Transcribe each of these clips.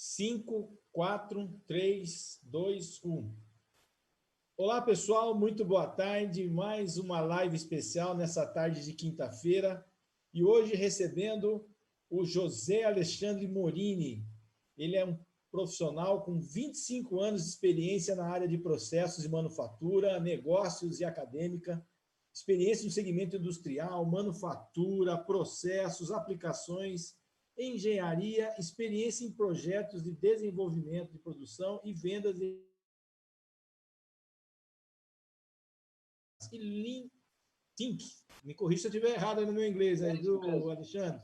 5, 4, 3, 2, 1. Olá, pessoal, muito boa tarde. Mais uma live especial nessa tarde de quinta-feira. E hoje recebendo o José Alexandre Morini. Ele é um profissional com 25 anos de experiência na área de processos e manufatura, negócios e acadêmica, experiência no segmento industrial, manufatura, processos, aplicações, engenharia, experiência em projetos de desenvolvimento de produção e vendas de Lean Think. Me corrija se eu estiver errado no meu inglês, aí, viu, Alexandre?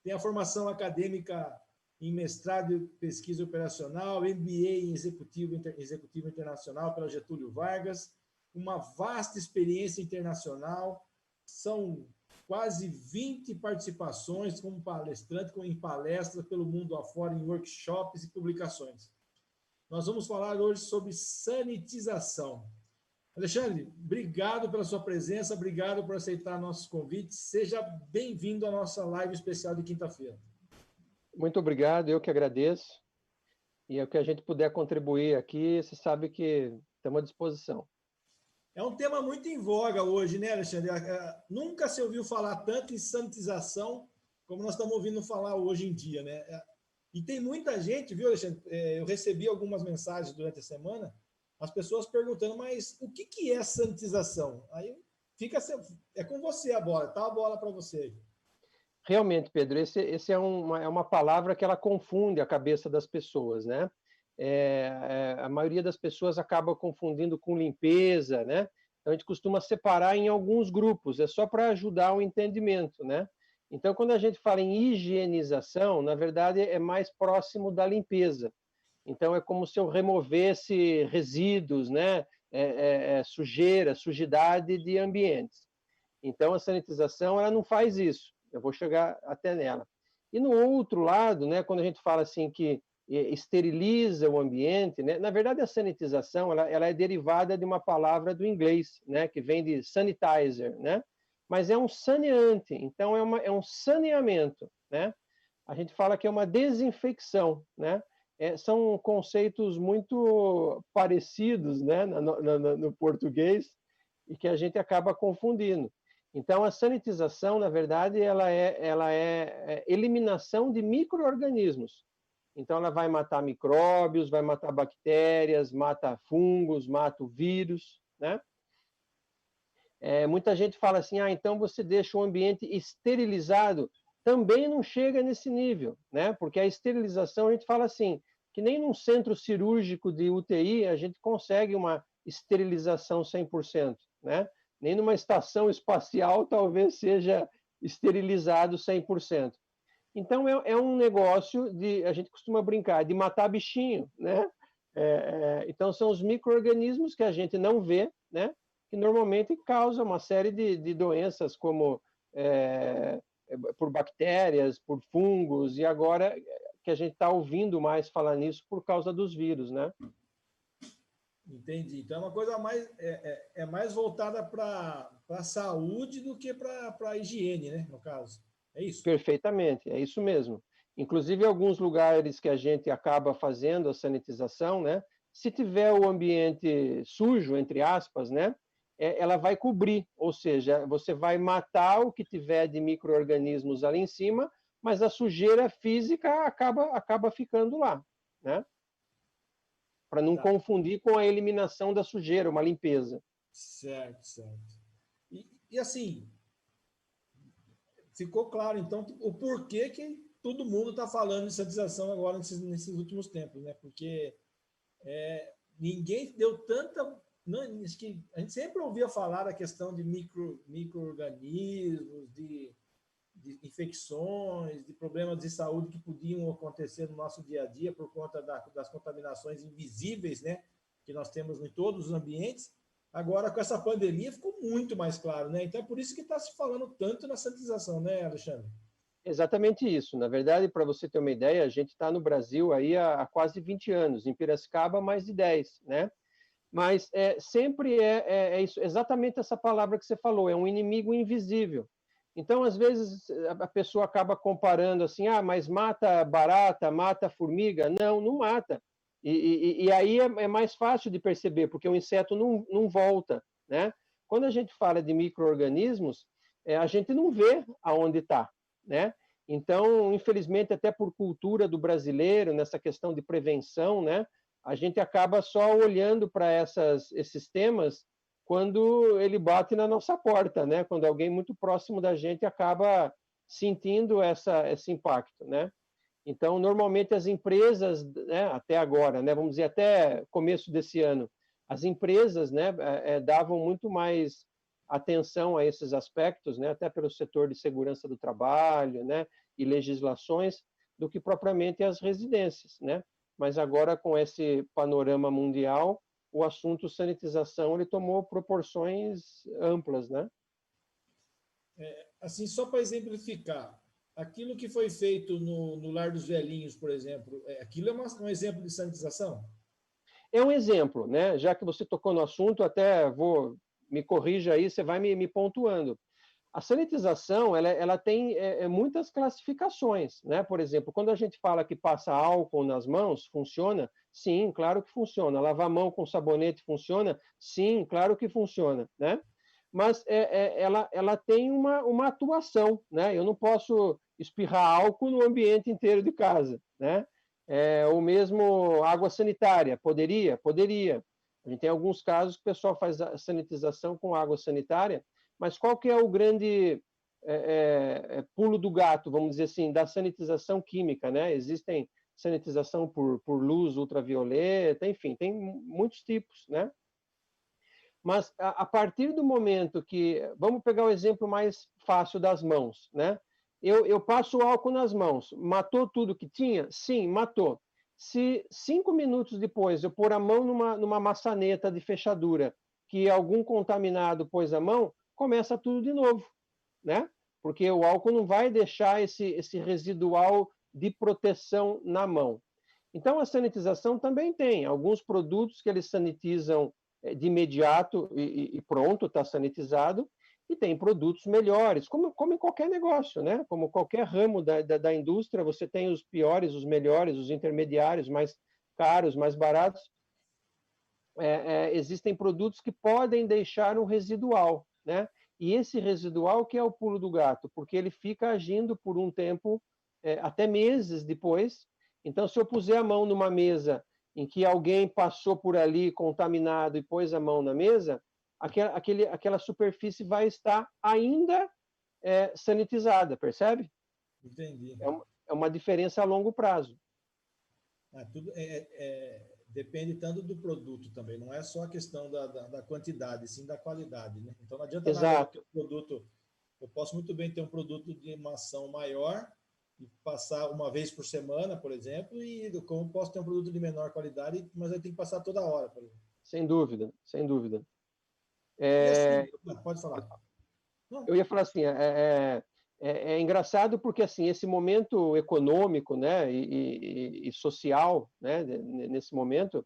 Tem a formação acadêmica em mestrado em pesquisa operacional, MBA em executivo internacional pela Getúlio Vargas, uma vasta experiência internacional, são quase 20 participações como palestrante, em palestras pelo mundo afora, em workshops e publicações. Nós vamos falar hoje sobre sanitização. Alexandre, obrigado pela sua presença, obrigado por aceitar nossos convites. Seja bem-vindo à nossa live especial de quinta-feira. Muito obrigado, eu que agradeço. E o que a gente puder contribuir aqui, você sabe que estamos à disposição. É um tema muito em voga hoje, né, Alexandre? Nunca se ouviu falar tanto em sanitização como nós estamos ouvindo falar hoje em dia, né? E tem muita gente, viu, Alexandre? Eu recebi algumas mensagens durante a semana, as pessoas perguntando, mas o que é sanitização? Aí é com você a bola, tá a bola para você. Realmente, Pedro, esse é uma palavra que ela confunde a cabeça das pessoas, né? A maioria das pessoas acaba confundindo com limpeza, né? Então a gente costuma separar em alguns grupos, é só para ajudar o entendimento, né? Então quando a gente fala em higienização, na verdade é mais próximo da limpeza. Então é como se eu removesse resíduos, né? Sujeira, sujidade de ambientes. Então a sanitização ela não faz isso. Eu vou chegar até nela. E no outro lado, né, quando a gente fala assim que esteriliza o ambiente, né, na verdade a sanitização ela é derivada de uma palavra do inglês, né, que vem de sanitizer, né, mas é um saneante, então é um saneamento, né. A gente fala que é uma desinfecção, né. São conceitos muito parecidos, né, no português e que a gente acaba confundindo. Então, a sanitização, na verdade, ela é eliminação de micro-organismos. Então, ela vai matar micróbios, vai matar bactérias, mata fungos, mata o vírus, né? Muita gente fala assim, então você deixa o ambiente esterilizado. Também não chega nesse nível, né? Porque a esterilização, a gente fala assim, que nem num centro cirúrgico de UTI a gente consegue uma esterilização 100%, né? Nem numa estação espacial talvez seja esterilizado 100%. Então é um negócio de, a gente costuma brincar, de matar bichinho, né? Então são os micro-organismos que a gente não vê, né? Que normalmente causam uma série de doenças como por bactérias, por fungos, e agora que a gente está ouvindo mais falar nisso por causa dos vírus, né? Entendi. Então é uma coisa mais voltada para a saúde do que para a higiene, né? No caso. É isso? Perfeitamente, é isso mesmo. Inclusive, alguns lugares que a gente acaba fazendo a sanitização, né? Se tiver o ambiente sujo, entre aspas, né? Ela vai cobrir, ou seja, você vai matar o que tiver de micro-organismos ali em cima, mas a sujeira física acaba ficando lá, né? Para não confundir com a eliminação da sujeira, uma limpeza. Certo, certo. E assim, ficou claro, então, o porquê que todo mundo está falando de sanitização agora nesses últimos tempos, né? Porque ninguém deu tanta... Não, acho que a gente sempre ouvia falar da questão de micro-organismos, de infecções, de problemas de saúde que podiam acontecer no nosso dia a dia por conta das contaminações invisíveis, né, que nós temos em todos os ambientes. Agora, com essa pandemia, ficou muito mais claro, né? Então, é por isso que está se falando tanto na sanitização, né, Alexandre? Exatamente isso. Na verdade, para você ter uma ideia, a gente está no Brasil aí há quase 20 anos, em Piracicaba mais de 10, né? Mas sempre isso, exatamente essa palavra que você falou, é um inimigo invisível. Então, às vezes, a pessoa acaba comparando assim, mas mata barata, mata formiga? Não, não mata. E aí é mais fácil de perceber, porque o inseto não volta, né? Quando a gente fala de micro-organismos, a gente não vê aonde está, né? Então, infelizmente, até por cultura do brasileiro, nessa questão de prevenção, né? A gente acaba só olhando para esses temas quando ele bate na nossa porta, né? Quando alguém muito próximo da gente acaba sentindo esse impacto, né? Então, normalmente as empresas, né, até agora, né, vamos dizer até começo desse ano, as empresas, né, davam muito mais atenção a esses aspectos, né, até pelo setor de segurança do trabalho, né, e legislações, do que propriamente as residências, né? Mas agora com esse panorama mundial, o assunto sanitização ele tomou proporções amplas, né? Assim, só para exemplificar, aquilo que foi feito no Lar dos Velhinhos, por exemplo, aquilo é um exemplo de sanitização? É um exemplo, né? Já que você tocou no assunto, até vou me corrija aí, você vai me pontuando. A sanitização ela tem muitas classificações, né? Por exemplo, quando a gente fala que passa álcool nas mãos, funciona? Sim, claro que funciona. Lavar a mão com sabonete funciona? Sim, claro que funciona, né? Mas ela tem uma atuação, né? Eu não posso espirrar álcool no ambiente inteiro de casa, né? Ou mesmo água sanitária, poderia. A gente tem alguns casos que o pessoal faz a sanitização com água sanitária, mas qual que é o grande pulo do gato, vamos dizer assim, da sanitização química, né? Existem sanitização por luz ultravioleta, enfim, tem muitos tipos, né? Mas a partir do momento que, vamos pegar o exemplo mais fácil das mãos, né? Eu passo o álcool nas mãos, matou tudo que tinha? Sim, matou. Se 5 minutos depois eu pôr a mão numa maçaneta de fechadura que algum contaminado pôs a mão, começa tudo de novo, né? Porque o álcool não vai deixar esse residual de proteção na mão. Então, a sanitização também tem alguns produtos que eles sanitizam de imediato e pronto, está sanitizado, e tem produtos melhores, como em qualquer negócio, né? Como qualquer ramo da indústria, você tem os piores, os melhores, os intermediários, mais caros, mais baratos. Existem produtos que podem deixar um residual, né? E esse residual que é o pulo do gato, porque ele fica agindo por um tempo, até meses depois. Então, se eu puser a mão numa mesa em que alguém passou por ali contaminado e pôs a mão na mesa, aquela superfície vai estar ainda sanitizada, percebe? Entendi. É uma diferença a longo prazo. Tudo depende tanto do produto também, não é só a questão da quantidade, sim da qualidade, né? Então não adianta nada eu ter um produto, eu posso muito bem ter um produto de uma ação maior e passar uma vez por semana, por exemplo, e como posso ter um produto de menor qualidade, mas eu tenho que passar toda hora, por exemplo. Sem dúvida, sem dúvida. E assim, pode falar. Eu ia falar assim, engraçado porque assim esse momento econômico, né, e social, né, nesse momento,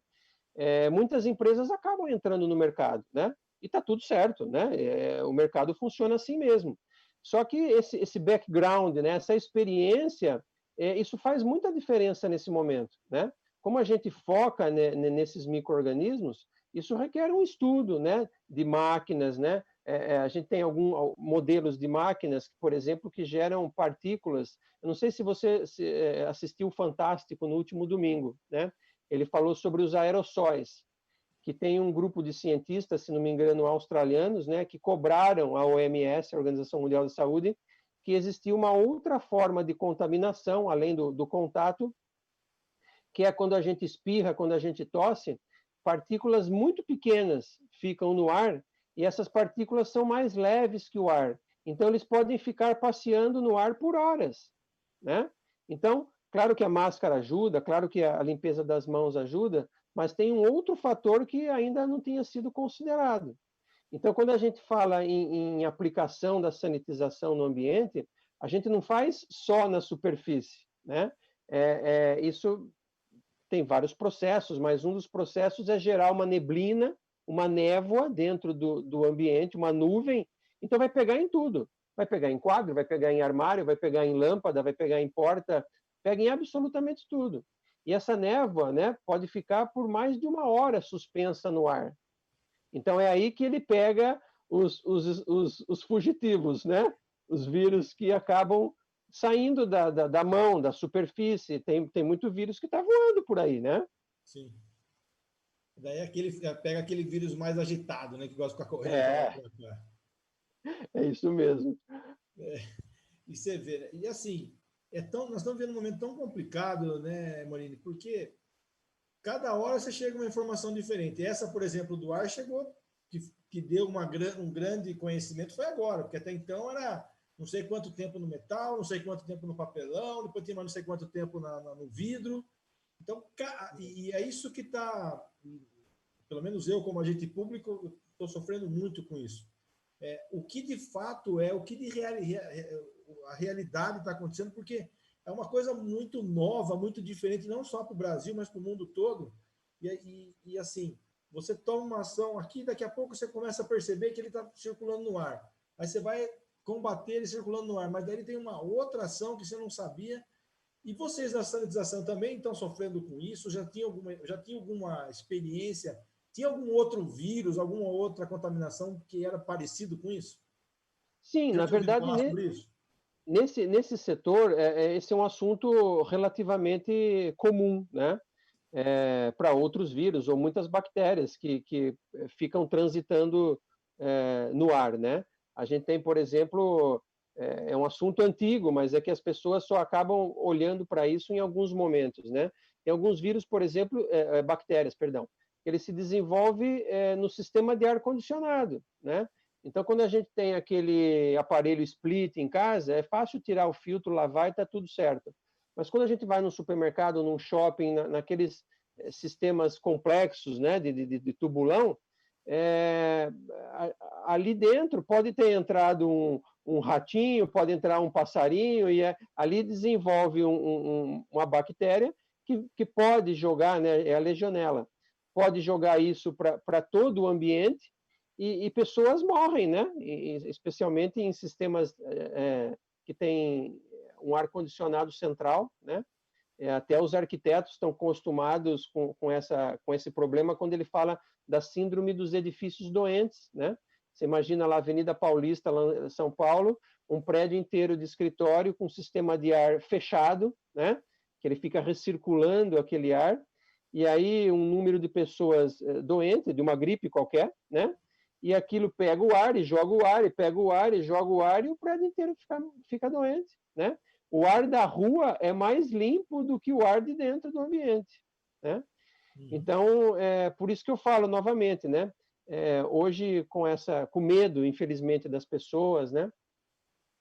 muitas empresas acabam entrando no mercado, né, e está tudo certo, né, o mercado funciona assim mesmo. Só que esse background, né, essa experiência, isso faz muita diferença nesse momento, né? Como a gente foca nesses micro-organismos, isso requer um estudo, né, de máquinas, né? A gente tem alguns modelos de máquinas, por exemplo, que geram partículas. Eu não sei se você assistiu o Fantástico no último domingo, né? Ele falou sobre os aerossóis, que tem um grupo de cientistas, se não me engano, australianos, né, que cobraram à OMS, a Organização Mundial da Saúde, que existia uma outra forma de contaminação, além do contato, que é quando a gente espirra, quando a gente tosse, partículas muito pequenas ficam no ar e essas partículas são mais leves que o ar. Então, eles podem ficar passeando no ar por horas, né? Então, claro que a máscara ajuda, claro que a limpeza das mãos ajuda, mas tem um outro fator que ainda não tinha sido considerado. Então, quando a gente fala em aplicação da sanitização no ambiente, a gente não faz só na superfície, né? Isso tem vários processos, mas um dos processos é gerar uma neblina, uma névoa dentro do ambiente, uma nuvem, então vai pegar em tudo. Vai pegar em quadro, vai pegar em armário, vai pegar em lâmpada, vai pegar em porta, pega em absolutamente tudo. E essa névoa, né, pode ficar por mais de 1 hora suspensa no ar. Então é aí que ele pega os fugitivos, né? Os vírus que acabam saindo da mão, da superfície. Tem muito vírus que está voando por aí, né? Sim. Daí pega aquele vírus mais agitado, né? Que gosta de ficar correndo para lá É, e para cá. é isso mesmo. E você vê, né? E assim, nós estamos vivendo um momento tão complicado, né, Morini? Porque cada hora você chega uma informação diferente. Essa, por exemplo, do ar chegou, que deu um grande conhecimento foi agora, porque até então era não sei quanto tempo no metal, não sei quanto tempo no papelão, depois tinha mais não sei quanto tempo no vidro. Então, e é isso que está, pelo menos eu, como agente público, estou sofrendo muito com isso. O que de fato o que a realidade está acontecendo, porque é uma coisa muito nova, muito diferente, não só para o Brasil, mas para o mundo todo. E assim, você toma uma ação aqui, daqui a pouco você começa a perceber que ele está circulando no ar. Aí você vai combater ele circulando no ar, mas daí ele tem uma outra ação que você não sabia. E vocês na sanitização também estão sofrendo com isso? Já tinha alguma experiência? Tinha algum outro vírus, alguma outra contaminação que era parecido com isso? Sim, Já na tinha ouvido verdade, falar sobre isso? nesse setor, esse é um assunto relativamente comum, né? Para outros vírus ou muitas bactérias que ficam transitando no ar, né? A gente tem, por exemplo, é um assunto antigo, mas é que as pessoas só acabam olhando para isso em alguns momentos, né? Tem alguns vírus, por exemplo, bactérias, perdão, ele se desenvolve no sistema de ar-condicionado, né? Então, quando a gente tem aquele aparelho split em casa, é fácil tirar o filtro, lavar e está tudo certo. Mas quando a gente vai no supermercado, num shopping, naqueles sistemas complexos, né, de tubulão, ali dentro pode ter entrado um ratinho, pode entrar um passarinho, e ali desenvolve uma bactéria que pode jogar, né, é a legionela, pode jogar isso para todo o ambiente, e pessoas morrem, né, especialmente em sistemas que têm um ar-condicionado central, né? Até os arquitetos estão acostumados com esse problema quando ele fala da síndrome dos edifícios doentes, né? Você imagina lá a Avenida Paulista, lá em São Paulo, um prédio inteiro de escritório com um sistema de ar fechado, né? Que ele fica recirculando aquele ar, e aí um número de pessoas doentes, de uma gripe qualquer, né? E aquilo pega o ar e joga o ar, e pega o ar e joga o ar, e o prédio inteiro fica doente, né? O ar da rua é mais limpo do que o ar de dentro do ambiente, né? Então, por isso que eu falo novamente, né? Hoje, com medo, infelizmente, das pessoas, né?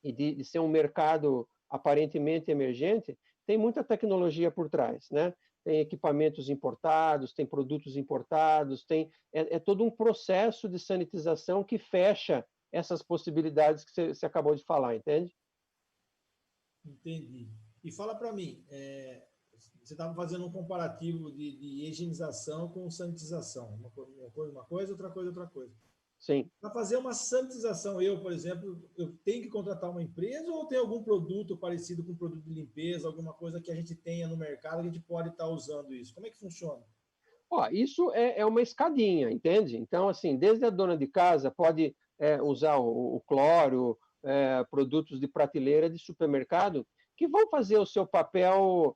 E de ser um mercado aparentemente emergente, tem muita tecnologia por trás, né? Tem equipamentos importados, tem produtos importados, é todo um processo de sanitização que fecha essas possibilidades que você acabou de falar, entende? Entendi. E fala para mim, você estava fazendo um comparativo de higienização com sanitização. Uma coisa, outra coisa, outra coisa. Sim. Para fazer uma sanitização, por exemplo, eu tenho que contratar uma empresa ou tem algum produto parecido com produto de limpeza, alguma coisa que a gente tenha no mercado, a gente pode estar usando isso? Como é que funciona? Isso é uma escadinha, entende? Então, assim, desde a dona de casa pode usar o cloro, produtos de prateleira de supermercado, que vão fazer o seu papel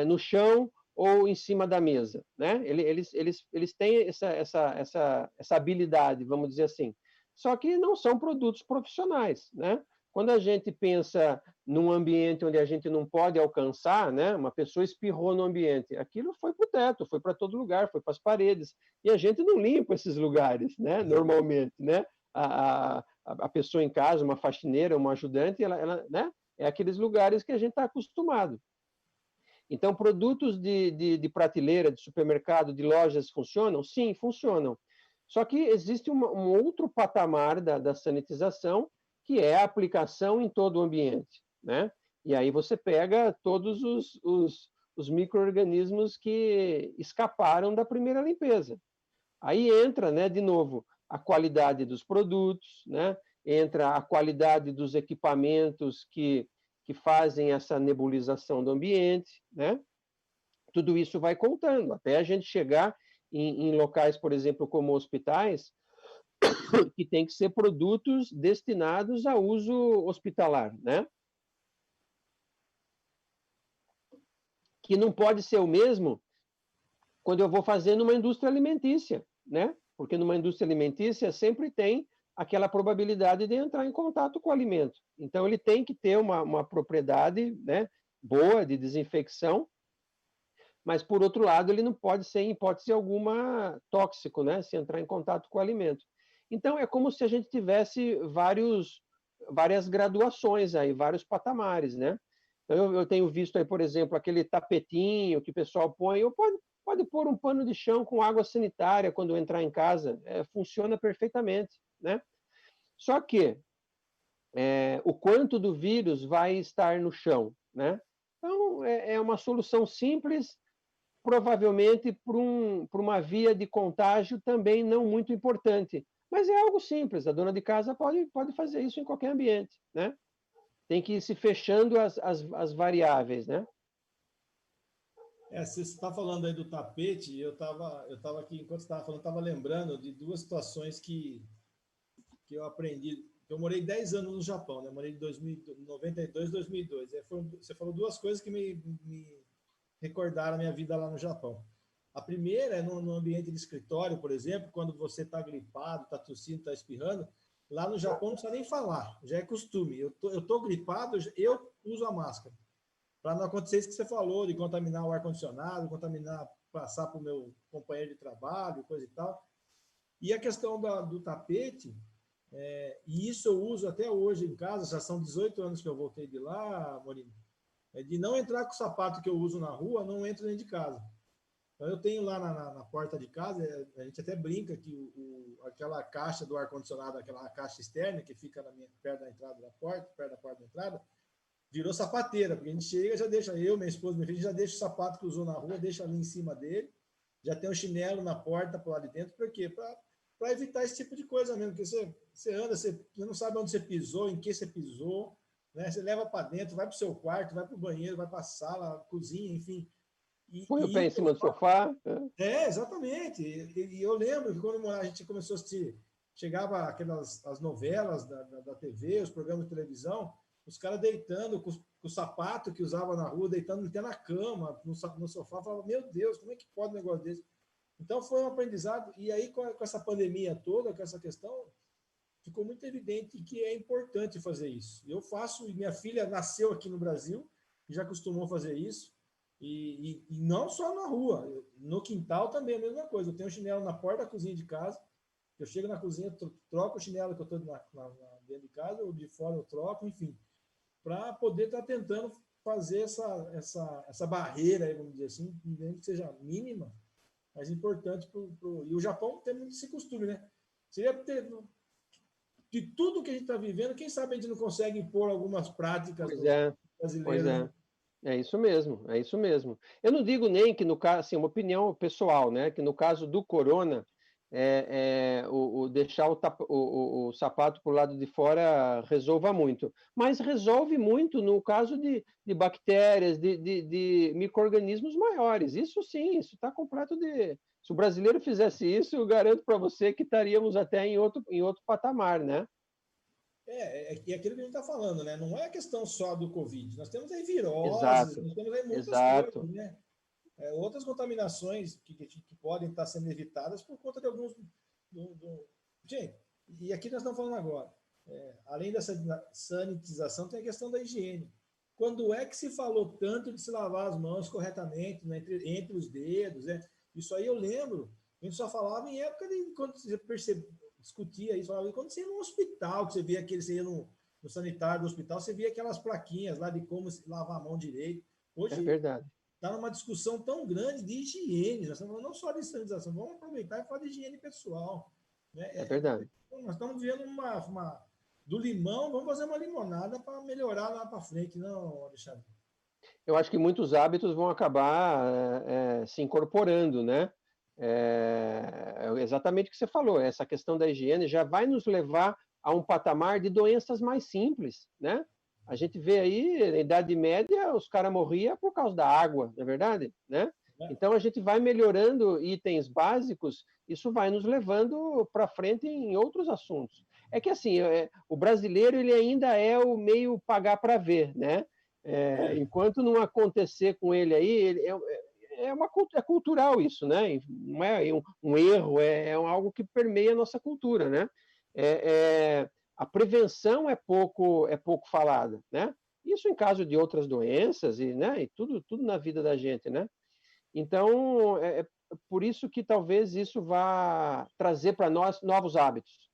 no chão ou em cima da mesa, né? Eles têm essa habilidade, vamos dizer assim. Só que não são produtos profissionais, né? Quando a gente pensa num ambiente onde a gente não pode alcançar, né? Uma pessoa espirrou no ambiente, aquilo foi para o teto, foi para todo lugar, foi para as paredes, e a gente não limpa esses lugares, né? Normalmente, né? A pessoa em casa, uma faxineira, uma ajudante, ela né? É aqueles lugares que a gente está acostumado. Então, produtos de prateleira, de supermercado, de lojas funcionam? Sim, funcionam. Só que existe um outro patamar da sanitização, que é a aplicação em todo o ambiente, né? E aí você pega todos os micro-organismos que escaparam da primeira limpeza. Aí entra, né, de novo, a qualidade dos produtos, né? entra a qualidade dos equipamentos que fazem essa nebulização do ambiente, né? Tudo isso vai contando, até a gente chegar em locais, por exemplo, como hospitais, que tem que ser produtos destinados a uso hospitalar, né? Que não pode ser o mesmo quando eu vou fazer numa indústria alimentícia, né? Porque numa indústria alimentícia sempre tem aquela probabilidade de entrar em contato com o alimento. Então, ele tem que ter uma propriedade, né, boa de desinfecção, mas, por outro lado, ele não pode ser, em hipótese alguma, tóxico, né, se entrar em contato com o alimento. Então, é como se a gente tivesse várias graduações aí, vários patamares, né? Então, eu tenho visto aí, por exemplo, aquele tapetinho que o pessoal põe, ou pode pôr um pano de chão com água sanitária quando entrar em casa, funciona perfeitamente, né? Só que o quanto do vírus vai estar no chão, né? Então, é uma solução simples, provavelmente por uma via de contágio também não muito importante. Mas é algo simples, a dona de casa pode fazer isso em qualquer ambiente, né? Tem que ir se fechando as variáveis, né? Você está falando aí do tapete, eu tava aqui, enquanto você estava falando, estava lembrando de duas situações que eu aprendi. Eu morei 10 anos no Japão, né? Morei de 92 2002. Você falou duas coisas que me recordaram a minha vida lá no Japão. A primeira é no ambiente de escritório, por exemplo, quando você está gripado, está tossindo, está espirrando. Lá no Japão não precisa nem falar, já é costume. Eu tô gripado, eu uso a máscara. Para não acontecer isso que você falou, de contaminar o ar-condicionado, passar para o meu companheiro de trabalho, coisa e tal. E a questão do tapete, e isso eu uso até hoje em casa, já são 18 anos que eu voltei de lá, Maurinho, de não entrar com o sapato que eu uso na rua, não entro dentro de casa. Então, eu tenho lá na porta de casa, a gente até brinca que aquela caixa do ar-condicionado, aquela caixa externa que fica perto da entrada da porta, perto da porta da entrada, virou sapateira, porque a gente chega, já deixa, minha esposa, minha filha, já deixa o sapato que usou na rua, deixa ali em cima dele, já tem um chinelo na porta para lá de dentro, por quê? Para evitar esse tipo de coisa mesmo, porque você anda, você não sabe onde você pisou, em que você pisou, né? Você leva para dentro, vai para o seu quarto, vai para o banheiro, vai para a sala, cozinha, enfim. Põe o pé em cima do sofá. Exatamente. E eu lembro que quando a gente começou a assistir, chegava as novelas da TV, os programas de televisão, os caras deitando com o sapato que usava na rua, deitando até na cama, no sofá, falava, meu Deus, como é que pode um negócio desse? Então foi um aprendizado, e aí com essa pandemia toda, com essa questão, ficou muito evidente que é importante fazer isso. Eu faço, e minha filha nasceu aqui no Brasil, já costumou fazer isso, e não só na rua, no quintal também é a mesma coisa. Eu tenho um chinelo na porta da cozinha de casa, eu chego na cozinha, troco o chinelo que eu estou dentro de casa, ou de fora eu troco, enfim, para poder estar tentando fazer essa barreira, aí, vamos dizer assim, mesmo que seja mínima, mas importante. E o Japão tem muito esse costume, né? Seria ter, de tudo que a gente está vivendo, quem sabe a gente não consegue impor algumas práticas brasileiras. Pois é. Né? É isso mesmo, é isso mesmo. Eu não digo nem que no caso, assim, uma opinião pessoal, né? Que no caso do corona, deixar o sapato para o lado de fora resolva muito. Mas resolve muito no caso de bactérias, de micro-organismos maiores. Isso sim, isso está completo de. Se o brasileiro fizesse isso, eu garanto para você que estaríamos até em outro patamar, né? E aquilo que a gente está falando, né? Não é questão só do Covid. Nós temos aí viroses, Exato, nós temos aí muitas exato. coisas, né? Outras contaminações que podem estar sendo evitadas por conta de alguns. Gente, e aqui nós estamos falando agora. Além dessa sanitização, tem a questão da higiene. Quando é que se falou tanto de se lavar as mãos corretamente, né, entre os dedos? Né? Isso aí eu lembro, a gente só falava em época de quando você discutia isso, falava, quando você ia no hospital, que você via você ia no sanitário do hospital, você via aquelas plaquinhas lá de como se lavar a mão direito. Hoje, é verdade. Está numa discussão tão grande de higiene, nós estamos falando não só de sanitização, vamos aproveitar e falar de higiene pessoal. Né? É verdade. Nós estamos vendo do limão, vamos fazer uma limonada para melhorar lá para frente, não, Alexandre? Eu acho que muitos hábitos vão acabar se incorporando, né? Exatamente o que você falou, essa questão da higiene já vai nos levar a um patamar de doenças mais simples, né? A gente vê aí, na Idade Média, os caras morriam por causa da água, não é verdade? Né? Então, a gente vai melhorando itens básicos, isso vai nos levando para frente em outros assuntos. É que, assim, o brasileiro ele ainda é o meio pagar para ver, né? Enquanto não acontecer com ele aí, é cultural isso, né? Não é um erro, é algo que permeia a nossa cultura, né? A prevenção é pouco falada, né? Isso em caso de outras doenças né? E tudo na vida da gente, né? Então, por isso que talvez isso vá trazer para nós novos hábitos,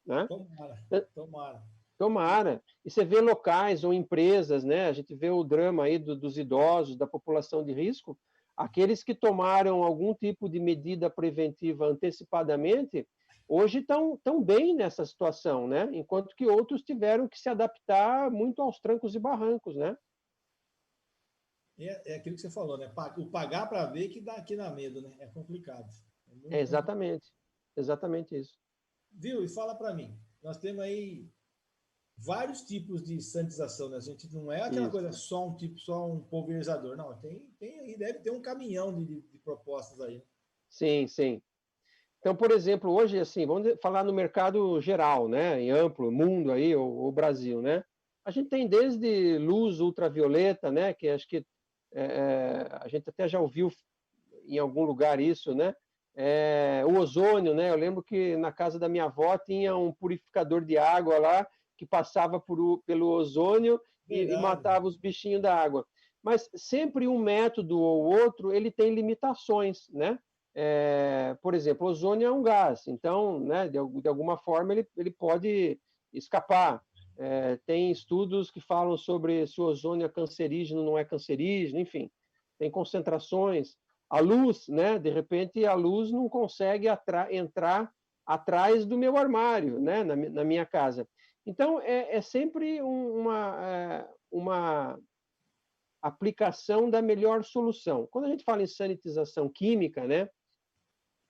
né? Tomara. Tomara. E você vê locais ou empresas, né? A gente vê o drama aí dos idosos, da população de risco, aqueles que tomaram algum tipo de medida preventiva antecipadamente, hoje estão bem nessa situação, né? Enquanto que outros tiveram que se adaptar muito aos trancos e barrancos, né? É aquilo que você falou, né? O pagar para ver que dá medo, né? É complicado. Exatamente. Exatamente isso. Viu? E fala para mim. Nós temos aí vários tipos de sanitização, né? A gente não é aquela coisa só um tipo, só um pulverizador. Não, tem aí, deve ter um caminhão de propostas aí. Sim, sim. Então, por exemplo, hoje, assim, vamos falar no mercado geral, né, em amplo, mundo aí, o Brasil, né? A gente tem desde luz ultravioleta, né, que acho que a gente até já ouviu em algum lugar isso, né? O ozônio, né? Eu lembro que na casa da minha avó tinha um purificador de água lá que passava pelo ozônio e matava os bichinhos da água. Mas sempre um método ou outro, ele tem limitações, né? Por exemplo, o ozônio é um gás, então, né, de alguma forma, ele pode escapar. Tem estudos que falam sobre se o ozônio é cancerígeno ou não é cancerígeno, enfim, tem concentrações. A luz, né, de repente, a luz não consegue entrar atrás do meu armário, né, na minha casa. Então, é sempre uma aplicação da melhor solução. Quando a gente fala em sanitização química, né,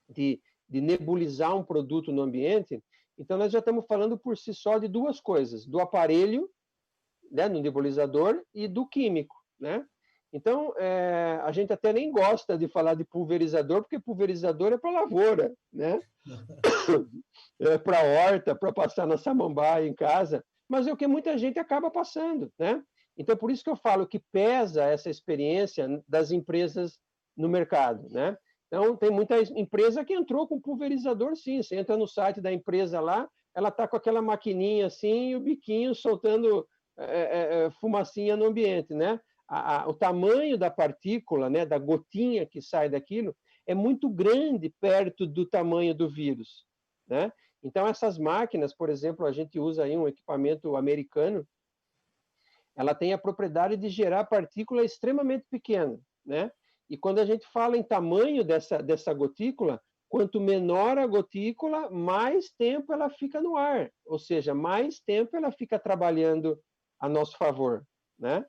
de nebulizar um produto no ambiente, então nós já estamos falando por si só de duas coisas, do aparelho, né, no nebulizador, e do químico, né? Então, a gente até nem gosta de falar de pulverizador, porque pulverizador é para lavoura, né? É para horta, para passar na samambaia em casa, mas é o que muita gente acaba passando, né? Então, por isso que eu falo que pesa essa experiência das empresas no mercado, né? Então, tem muita empresa que entrou com pulverizador, sim. Você entra no site da empresa lá, ela está com aquela maquininha assim e o biquinho soltando fumacinha no ambiente, né? O tamanho da partícula, né, da gotinha que sai daquilo, é muito grande perto do tamanho do vírus, né? Então, essas máquinas, por exemplo, a gente usa aí um equipamento americano, ela tem a propriedade de gerar partícula extremamente pequena, né? E quando a gente fala em tamanho dessa gotícula, quanto menor a gotícula, mais tempo ela fica no ar, ou seja, mais tempo ela fica trabalhando a nosso favor, né?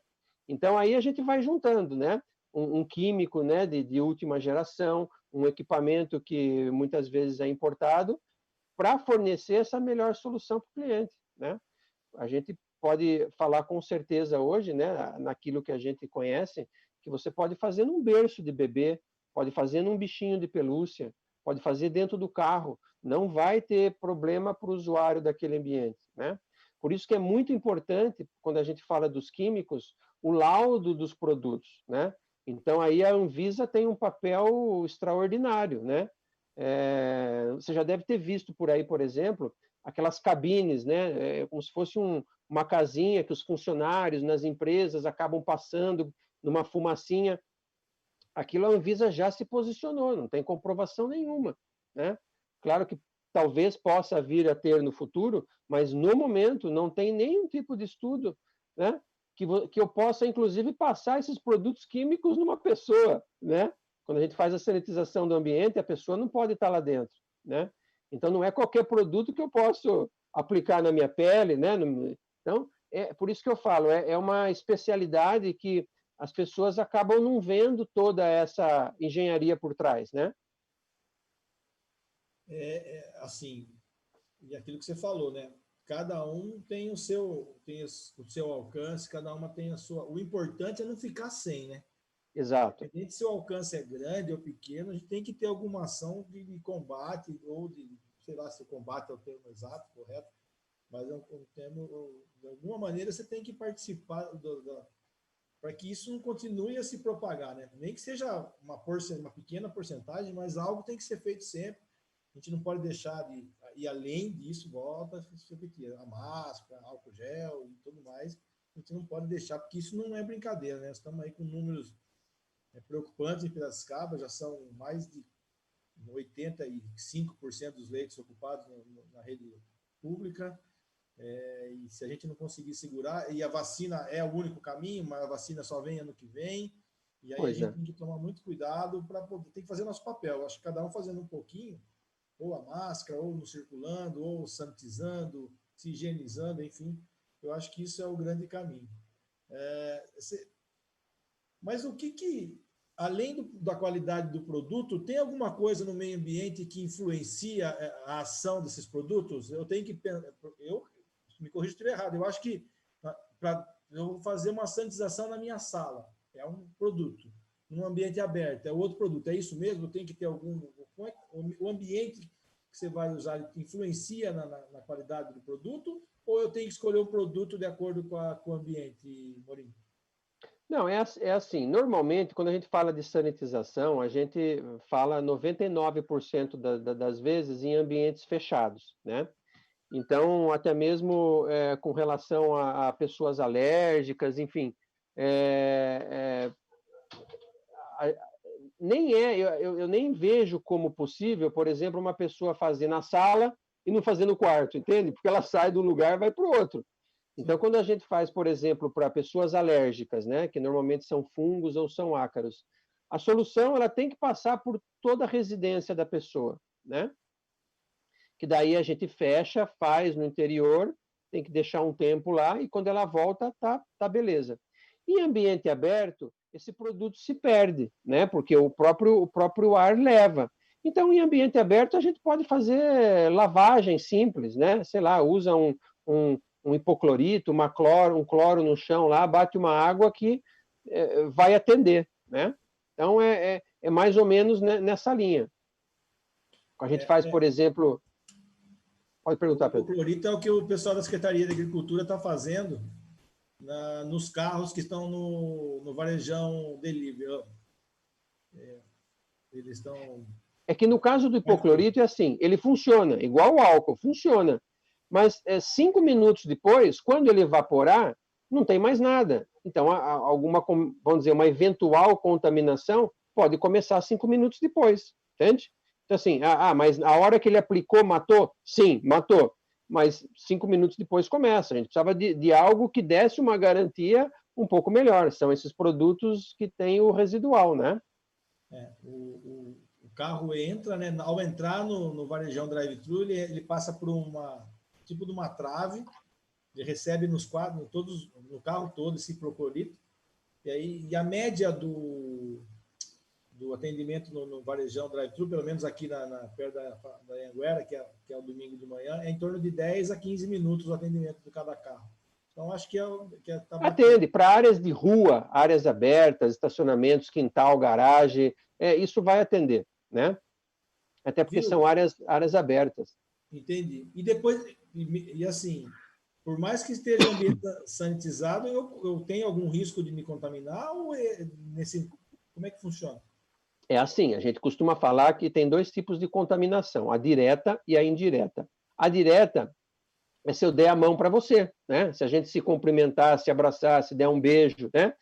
Então aí a gente vai juntando, né? Um químico, né, de última geração, um equipamento que muitas vezes é importado, para fornecer essa melhor solução para o cliente, né? A gente pode falar com certeza hoje, né, naquilo que a gente conhece, que você pode fazer num berço de bebê, pode fazer num bichinho de pelúcia, pode fazer dentro do carro, não vai ter problema para o usuário daquele ambiente, né? Por isso que é muito importante, quando a gente fala dos químicos, o laudo dos produtos, né? Então, aí a Anvisa tem um papel extraordinário, né? Você já deve ter visto por aí, por exemplo, aquelas cabines, né? Como se fosse uma casinha que os funcionários nas empresas acabam passando numa fumacinha. Aquilo a Anvisa já se posicionou, não tem comprovação nenhuma, né? Claro que talvez possa vir a ter no futuro, mas no momento não tem nenhum tipo de estudo, né? Que eu possa, inclusive, passar esses produtos químicos numa pessoa, né? Quando a gente faz a sanitização do ambiente, a pessoa não pode estar lá dentro, né? Então, não é qualquer produto que eu posso aplicar na minha pele, né? Então, por isso que eu falo, é uma especialidade que as pessoas acabam não vendo toda essa engenharia por trás, né? Assim, e aquilo que você falou, né? cada um tem o seu, alcance, cada uma tem a sua. O importante é não ficar sem, né? Exato. Independente se o alcance é grande ou pequeno, a gente tem que ter alguma ação de combate, ou de, sei lá se o combate é o termo exato, correto, mas é um termo, de alguma maneira você tem que participar para que isso não continue a se propagar, né? Nem que seja uma pequena porcentagem, mas algo tem que ser feito sempre. A gente não pode deixar de ir além disso, volta a se repetir, a máscara, álcool gel e tudo mais. A gente não pode deixar, porque isso não é brincadeira, né? Nós estamos aí com números preocupantes em Piracicaba, já são mais de 85% dos leitos ocupados na rede pública. E se a gente não conseguir segurar, e a vacina é o único caminho, mas a vacina só vem ano que vem, e aí a gente tem que tomar muito cuidado para poder, tem que fazer nosso papel. Acho que cada um fazendo um pouquinho, ou a máscara, ou no circulando, ou sanitizando, se higienizando, enfim, eu acho que isso é o grande caminho. Mas o que além da qualidade do produto, tem alguma coisa no meio ambiente que influencia a ação desses produtos? Eu tenho que... me corrija se estiver errado, eu acho que eu vou fazer uma sanitização na minha sala, é um produto. Num ambiente aberto, é outro produto. É isso mesmo? Tem que ter algum... O ambiente que você vai usar influencia na qualidade do produto, ou eu tenho que escolher um produto de acordo com o ambiente, Maurinho? Não, é assim, normalmente, quando a gente fala de sanitização, a gente fala 99% das vezes em ambientes fechados, né? Então, até mesmo com relação a pessoas alérgicas, enfim, eu nem vejo como possível, por exemplo, uma pessoa fazer na sala e não fazer no quarto, entende? Porque ela sai de um lugar e vai para o outro. Então, quando a gente faz, por exemplo, para pessoas alérgicas, né, que normalmente são fungos ou são ácaros, a solução ela tem que passar por toda a residência da pessoa, né? Que daí a gente fecha, faz no interior, tem que deixar um tempo lá e quando ela volta, tá beleza. Em ambiente aberto, esse produto se perde, né? Porque o próprio ar leva. Então, em ambiente aberto, a gente pode fazer lavagem simples, né? Sei lá, usa um hipoclorito, um cloro no chão lá, bate uma água que vai atender, né? Então, é mais ou menos nessa linha. A gente faz, por exemplo... Pode perguntar, Pedro. O hipoclorito é o que o pessoal da Secretaria da Agricultura está fazendo nos carros que estão no varejão delivery. Eles estão... É que no caso do hipoclorito é assim, ele funciona, igual o álcool, funciona. Mas 5 minutos depois, quando ele evaporar, não tem mais nada. Então, alguma, vamos dizer, uma eventual contaminação pode começar 5 minutos depois, entende? Então, assim, mas a hora que ele aplicou, matou? Sim, matou. Mas 5 minutos depois começa. A gente precisava de algo que desse uma garantia um pouco melhor. São esses produtos que têm o residual, né? O carro entra, né? Ao entrar no varejão drive-thru, ele passa por tipo de uma trave, ele recebe no carro todo esse hipoclorito, e a média do atendimento no varejão drive-thru, pelo menos aqui perto da Anhanguera, que é o domingo de manhã, é em torno de 10 a 15 minutos o atendimento de cada carro. Então, acho que atende para áreas de rua, áreas abertas, estacionamentos, quintal, garagem, isso vai atender, né? Até porque são áreas abertas. Entendi. E depois, assim, por mais que esteja ambiente sanitizado, eu tenho algum risco de me contaminar ou como é que funciona? É assim, a gente costuma falar que tem 2 tipos de contaminação, a direta e a indireta. A direta é se eu der a mão para você, né? Se a gente se cumprimentar, se abraçar, se der um beijo, né?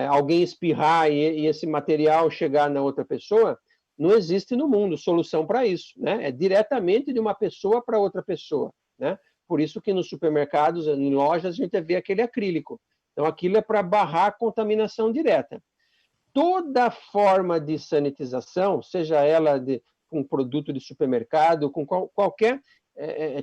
Alguém espirrar e esse material chegar na outra pessoa, não existe no mundo solução para isso, né? É diretamente de uma pessoa para outra pessoa, né? Por isso que nos supermercados, em lojas, a gente vê aquele acrílico. Então, aquilo é para barrar a contaminação direta. Toda forma de sanitização, seja ela com produto de supermercado, com qualquer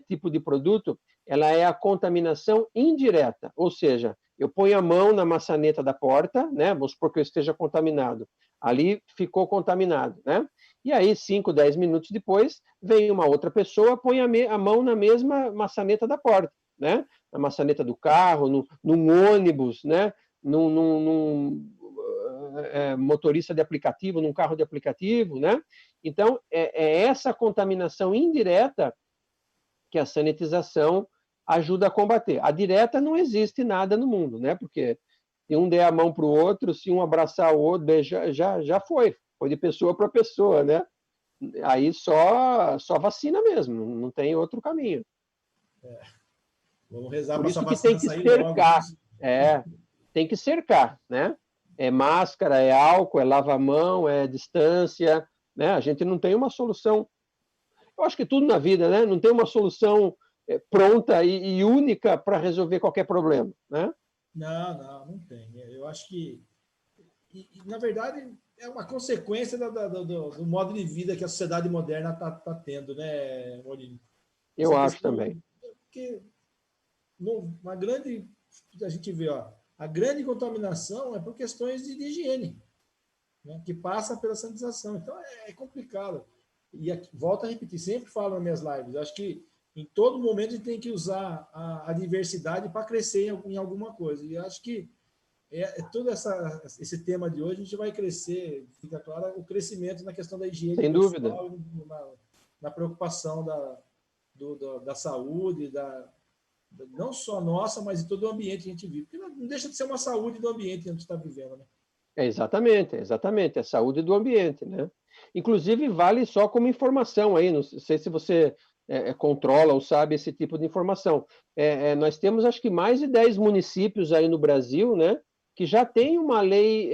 tipo de produto, ela é a contaminação indireta, ou seja, eu ponho a mão na maçaneta da porta, né? Vamos supor que eu esteja contaminado. Ali ficou contaminado, né? E aí, 5, 10 minutos depois, vem uma outra pessoa, põe a mão na mesma maçaneta da porta, né? Na maçaneta do carro, num ônibus, né? Num motorista de aplicativo, num carro de aplicativo, né? Então, é essa contaminação indireta que a sanitização ajuda a combater. A direta não existe nada no mundo, né? Porque se um der a mão para o outro, se um abraçar o outro, já foi de pessoa para pessoa, né? Aí só vacina mesmo, não tem outro caminho. Vamos rezar Por para essa isso que vacina tem que sair logo. cercar, tem que cercar, né? É máscara, é álcool, é lava-mão, é distância, né? A gente não tem uma solução. Eu acho que tudo na vida, né? Não tem uma solução pronta e única para resolver qualquer problema, né? Não tem. Eu acho que, na verdade, é uma consequência do modo de vida que a sociedade moderna está tendo, né, Maurício? Eu acho também. Porque uma grande, a gente vê, ó, a grande contaminação é por questões de higiene, né, que passa pela sanitização. Então, é complicado. E aqui, volto a repetir, sempre falo nas minhas lives, acho que em todo momento a gente tem que usar a diversidade para crescer em alguma coisa. E acho que todo esse tema de hoje, a gente vai crescer, fica claro, o crescimento na questão da higiene sem dúvida, na preocupação da saúde, não só nossa, mas de todo o ambiente que a gente vive. Porque não deixa de ser uma saúde do ambiente que a gente está vivendo, né? Exatamente, é a saúde do ambiente, né? Inclusive, vale só como informação aí, não sei se você controla ou sabe esse tipo de informação. Nós temos, acho que, mais de 10 municípios aí no Brasil, né, que já tem uma lei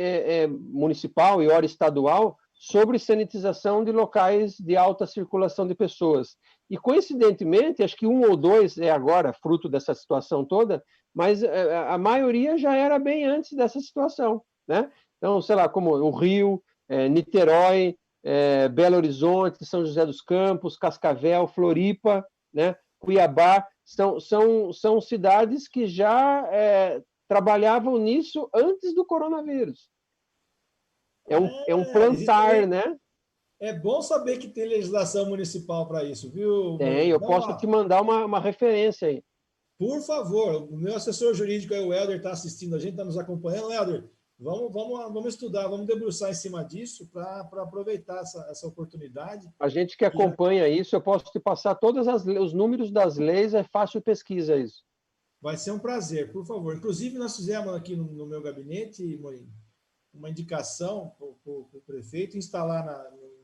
municipal e ora estadual sobre sanitização de locais de alta circulação de pessoas. E, coincidentemente, acho que um ou dois é agora fruto dessa situação toda, mas a maioria já era bem antes dessa situação, né? Então, sei lá, como o Rio, Niterói, Belo Horizonte, São José dos Campos, Cascavel, Floripa, né, Cuiabá, são cidades que já trabalhavam nisso antes do coronavírus. É um plantar, né? É bom saber que tem legislação municipal para isso, viu, Tem, eu posso te mandar uma referência aí. Por favor, o meu assessor jurídico é o Helder, está assistindo a gente, está nos acompanhando. Helder, vamos estudar, vamos debruçar em cima disso para aproveitar essa oportunidade. A gente que acompanha isso, eu posso te passar todos os números das leis, é fácil pesquisa isso. Vai ser um prazer, por favor. Inclusive, nós fizemos aqui no meu gabinete, Morim, uma indicação para o prefeito instalar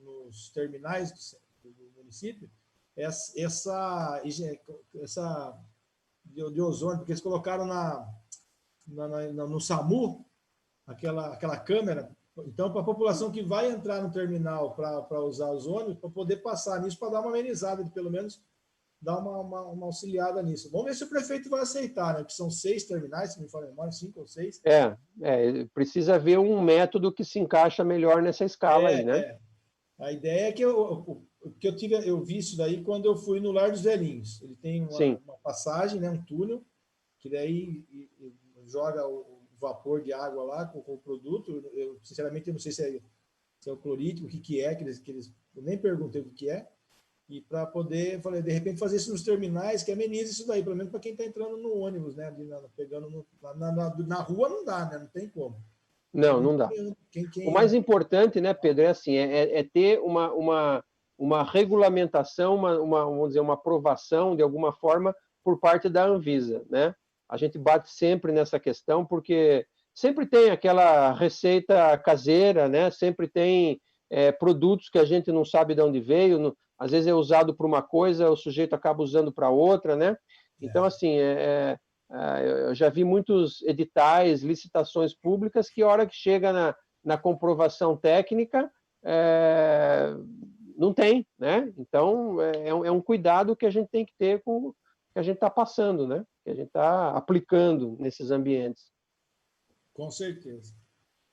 nos terminais do município essa de ozônio, porque eles colocaram no SAMU aquela câmera. Então, para a população que vai entrar no terminal para usar os ônibus, para poder passar nisso, para dar uma amenizada, de pelo menos dar uma auxiliada nisso. Vamos ver se o prefeito vai aceitar, né? Que são 6 terminais, se me fala a memória, 5 ou 6. Precisa ver um método que se encaixa melhor nessa escala aí, né? A ideia é que eu vi isso daí quando eu fui no Lar dos Velhinhos. Ele tem uma passagem, né, um túnel, que daí joga o vapor de água lá com o produto. Eu, sinceramente, eu não sei se é o clorídrico, o que é, eu nem perguntei o que é. E para poder, falei, de repente, fazer isso nos terminais, que ameniza isso daí, pelo menos para quem está entrando no ônibus, né? Pegando na rua não dá, né? Não tem como. Não dá. O mais importante, né, Pedro, é assim, ter uma regulamentação, vamos dizer, uma aprovação, de alguma forma, por parte da Anvisa, né? A gente bate sempre nessa questão, porque sempre tem aquela receita caseira, né? Sempre tem produtos que a gente não sabe de onde veio, às vezes é usado para uma coisa, o sujeito acaba usando para outra, né? Então, assim, eu já vi muitos editais, licitações públicas que, a hora que chega na comprovação técnica, não tem, né? Então, é um cuidado que a gente tem que ter com o que a gente está passando, né? Que a gente está aplicando nesses ambientes. Com certeza.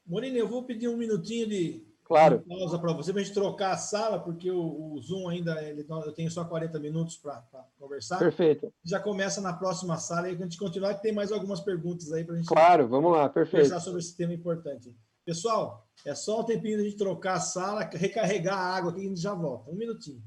Morini, eu vou pedir um minutinho de Claro. pausa para você, para a gente trocar a sala, porque o Zoom ainda, eu tenho só 40 minutos para conversar. Perfeito. Já começa na próxima sala e a gente continuar, que tem mais algumas perguntas aí para a gente Claro, vamos lá, perfeito. conversar sobre esse tema importante. Pessoal, é só um tempinho de a gente trocar a sala, recarregar a água aqui e a gente já volta. Um minutinho.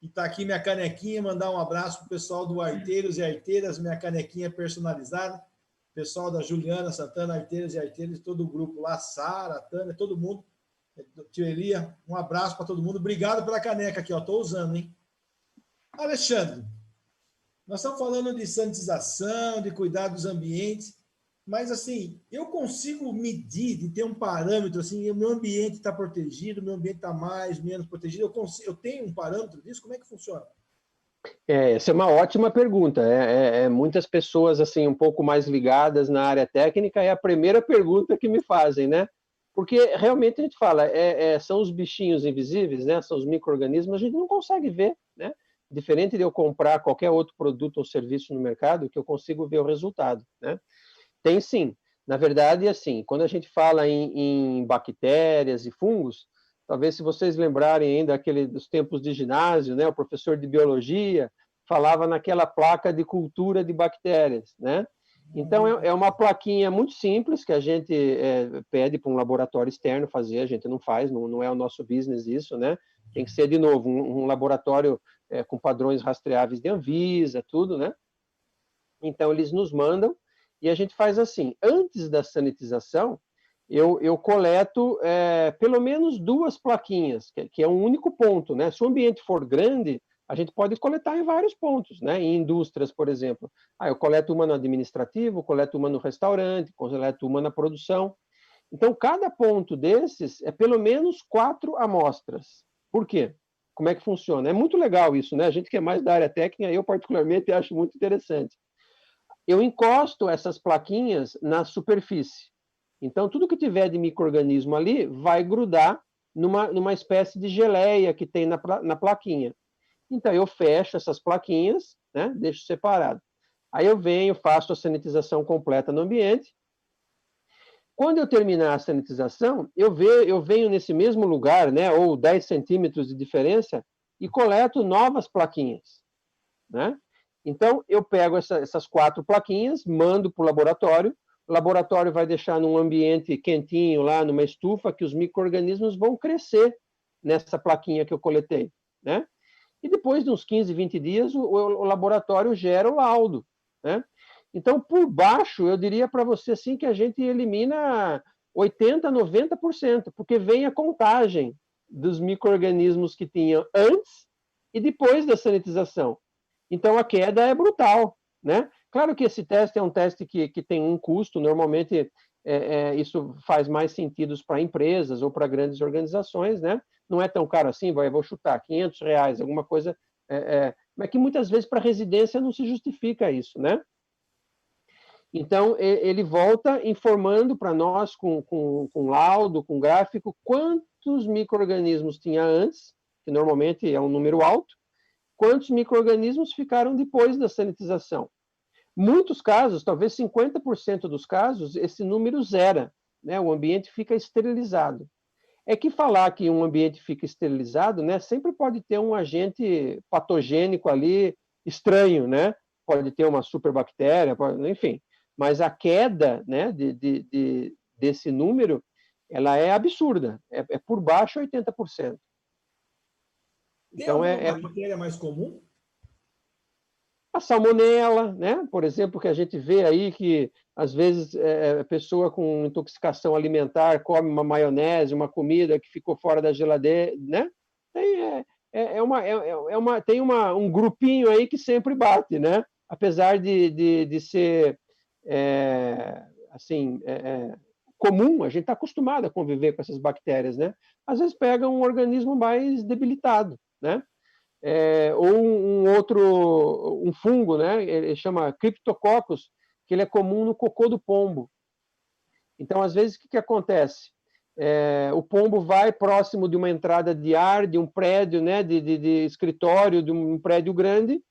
E tá aqui minha canequinha, mandar um abraço pro pessoal do Arteiros e Arteiras, minha canequinha personalizada. Pessoal da Juliana Santana, Arteiros e Arteiras, todo o grupo lá, Sara, Tânia, todo mundo. Tio Elia, um abraço para todo mundo. Obrigado pela caneca aqui, ó. Tô usando, hein? Alexandre, nós estamos falando de sanitização, de cuidar dos ambientes, mas assim, eu consigo medir, de ter um parâmetro, assim, o meu ambiente está protegido, o meu ambiente está mais, menos protegido, eu tenho um parâmetro disso? Como é que funciona? Essa é uma ótima pergunta. Muitas pessoas assim um pouco mais ligadas na área técnica é a primeira pergunta que me fazem, né? Porque realmente a gente fala, são os bichinhos invisíveis, né? São os micro-organismos, a gente não consegue ver, né? Diferente de eu comprar qualquer outro produto ou serviço no mercado, que eu consigo ver o resultado, né? Tem sim. Na verdade, assim, quando a gente fala em bactérias e fungos, talvez se vocês lembrarem ainda dos tempos de ginásio, né? O professor de biologia falava naquela placa de cultura de bactérias, né? Então, é uma plaquinha muito simples que a gente pede para um laboratório externo fazer, a gente não faz, não é o nosso business isso, né? Tem que ser, de novo, um laboratório com padrões rastreáveis de Anvisa, tudo, né? Então, eles nos mandam e a gente faz assim. Antes da sanitização, eu coleto pelo menos 2 plaquinhas, que é um único ponto, né? Se o ambiente for grande, a gente pode coletar em vários pontos, né? Em indústrias, por exemplo. Eu coleto uma no administrativo, coleto uma no restaurante, coleto uma na produção. Então, cada ponto desses é pelo menos 4 amostras. Por quê? Como é que funciona? É muito legal isso, né? A gente que é mais da área técnica, eu particularmente acho muito interessante. Eu encosto essas plaquinhas na superfície. Então, tudo que tiver de micro-organismo ali vai grudar numa espécie de geleia que tem na plaquinha. Então, eu fecho essas plaquinhas, né? Deixo separado. Aí eu venho, faço a sanitização completa no ambiente. Quando eu terminar a sanitização, eu venho nesse mesmo lugar, né? Ou 10 centímetros de diferença, e coleto novas plaquinhas, né? Então, eu pego essas 4 plaquinhas, mando para o laboratório vai deixar num ambiente quentinho, lá numa estufa, que os micro-organismos vão crescer nessa plaquinha que eu coletei, né? E depois de uns 15, 20 dias, o laboratório gera o laudo, né? Então, por baixo, eu diria para você assim, que a gente elimina 80%, 90%, porque vem a contagem dos micro-organismos que tinham antes e depois da sanitização. Então, a queda é brutal. né? Claro que esse teste é um teste que tem um custo, normalmente isso faz mais sentido para empresas ou para grandes organizações, né? Não é tão caro assim, vou chutar, R$ 500, alguma coisa, mas que muitas vezes para residência não se justifica isso, né? Então, ele volta informando para nós, com laudo, com gráfico, quantos micro-organismos tinha antes, que normalmente é um número alto, quantos micro-organismos ficaram depois da sanitização. Muitos casos, talvez 50% dos casos, esse número zera, né? O ambiente fica esterilizado. É que falar que um ambiente fica esterilizado, né, sempre pode ter um agente patogênico ali estranho, né? Pode ter uma superbactéria, enfim. Mas a queda, né, desse número, ela é absurda, é por baixo 80%. Tem alguma bactéria mais comum? A salmonela, né? Por exemplo, que a gente vê aí que, às vezes, a pessoa com intoxicação alimentar come uma maionese, uma comida que ficou fora da geladeira, né? Tem um grupinho aí que sempre bate, né? Apesar de ser comum, a gente está acostumado a conviver com essas bactérias, né? Às vezes pega um organismo mais debilitado, né? Ou um fungo, né? Ele chama Cryptococcus, que ele é comum no cocô do pombo. Então, às vezes, o que acontece? O pombo vai próximo de uma entrada de ar, de um prédio, né? de escritório, de um prédio grande,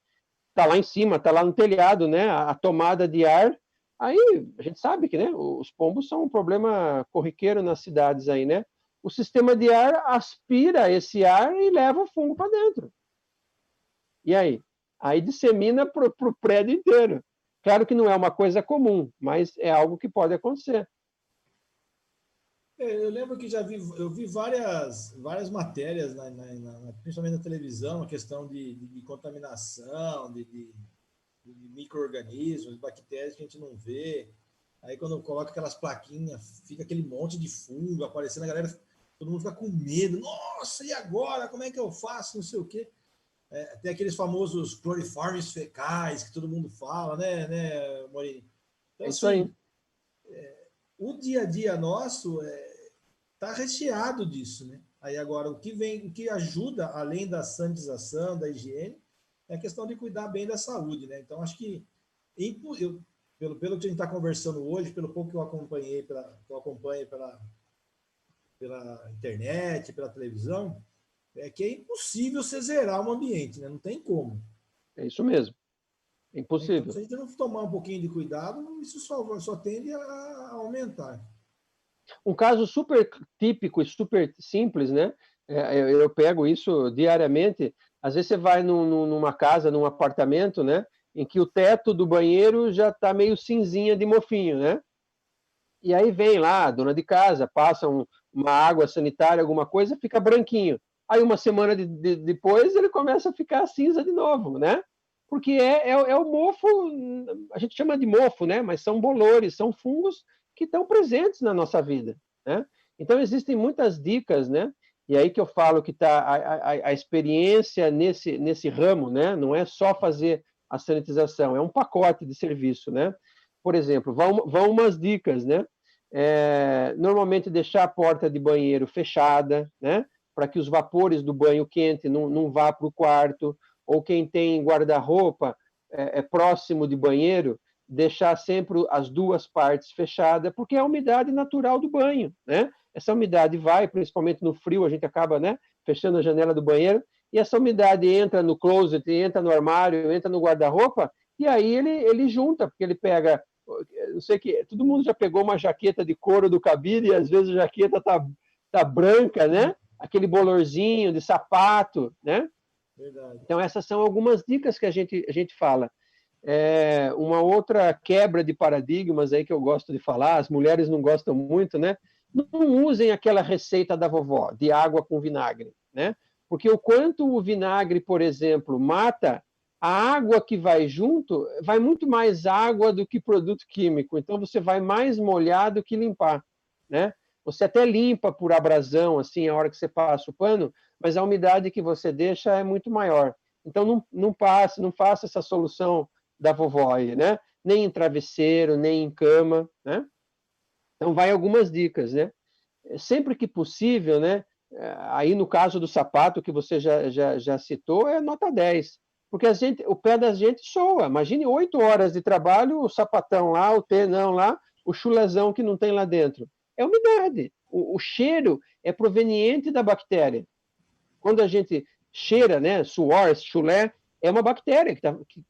está lá em cima, está lá no telhado, né? A tomada de ar. Aí, a gente sabe que, né? Os pombos são um problema corriqueiro nas cidades aí, né? O sistema de ar aspira esse ar e leva o fungo para dentro. E aí? Aí dissemina para o prédio inteiro. Claro que não é uma coisa comum, mas é algo que pode acontecer. Eu lembro que eu vi várias matérias, principalmente na televisão, a questão de contaminação, de micro-organismos, bactérias que a gente não vê. Aí quando coloca aquelas plaquinhas, fica aquele monte de fungo aparecendo, a galera, todo mundo fica com medo. Nossa, e agora? Como é que eu faço? Não sei o quê. Tem aqueles famosos cloriformes fecais que todo mundo fala, né, Morini? Então, é isso aí. Assim, o dia a dia nosso está recheado disso, né? Aí agora, o que ajuda, além da sanitização, da higiene, é a questão de cuidar bem da saúde, né? Então, acho que, pelo que a gente está conversando hoje, pelo pouco que eu acompanho pela internet, pela televisão, que é impossível você zerar um ambiente, né? Não tem como. É isso mesmo. É impossível. Então, se a gente não tomar um pouquinho de cuidado, isso só tende a aumentar. Um caso super típico e super simples, né? Eu pego isso diariamente. Às vezes você vai numa casa, num apartamento, né? Em que o teto do banheiro já está meio cinzinha de mofinho, né? E aí vem lá a dona de casa, passa uma água sanitária, alguma coisa, fica branquinho. Aí uma semana depois ele começa a ficar cinza de novo, né? Porque é o mofo, a gente chama de mofo, né? Mas são bolores, são fungos que estão presentes na nossa vida, né? Então existem muitas dicas, né? E aí que eu falo que está a experiência nesse ramo, né? Não é só fazer a sanitização, é um pacote de serviço, né? Por exemplo, vão umas dicas, né? Normalmente deixar a porta de banheiro fechada, né? Para que os vapores do banho quente não vá para o quarto, ou quem tem guarda-roupa próximo de banheiro, deixar sempre as duas partes fechadas, porque é a umidade natural do banho, né? Essa umidade vai, principalmente no frio, a gente acaba, né, fechando a janela do banheiro, e essa umidade entra no closet, entra no armário, entra no guarda-roupa, e aí ele junta, porque ele pega, não sei que, todo mundo já pegou uma jaqueta de couro do cabide, e às vezes a jaqueta tá branca, né? Aquele bolorzinho de sapato, né? Verdade. Então, essas são algumas dicas que a gente fala. Uma outra quebra de paradigmas aí que eu gosto de falar, as mulheres não gostam muito, né? Não usem aquela receita da vovó, de água com vinagre, né? Porque o quanto o vinagre, por exemplo, mata, a água que vai junto, vai muito mais água do que produto químico. Então, você vai mais molhar do que limpar, né? Você até limpa por abrasão, assim, a hora que você passa o pano, mas a umidade que você deixa é muito maior. Então, não faça essa solução da vovó aí, né? Nem em travesseiro, nem em cama, né? Então, vai algumas dicas, né? Sempre que possível, né? Aí no caso do sapato que você já citou, é nota 10. Porque o pé da gente soa. Imagine 8 horas de trabalho, o sapatão lá, o tenão lá, o chulezão que não tem lá dentro. É umidade. O cheiro é proveniente da bactéria. Quando a gente cheira, né, suor, chulé, é uma bactéria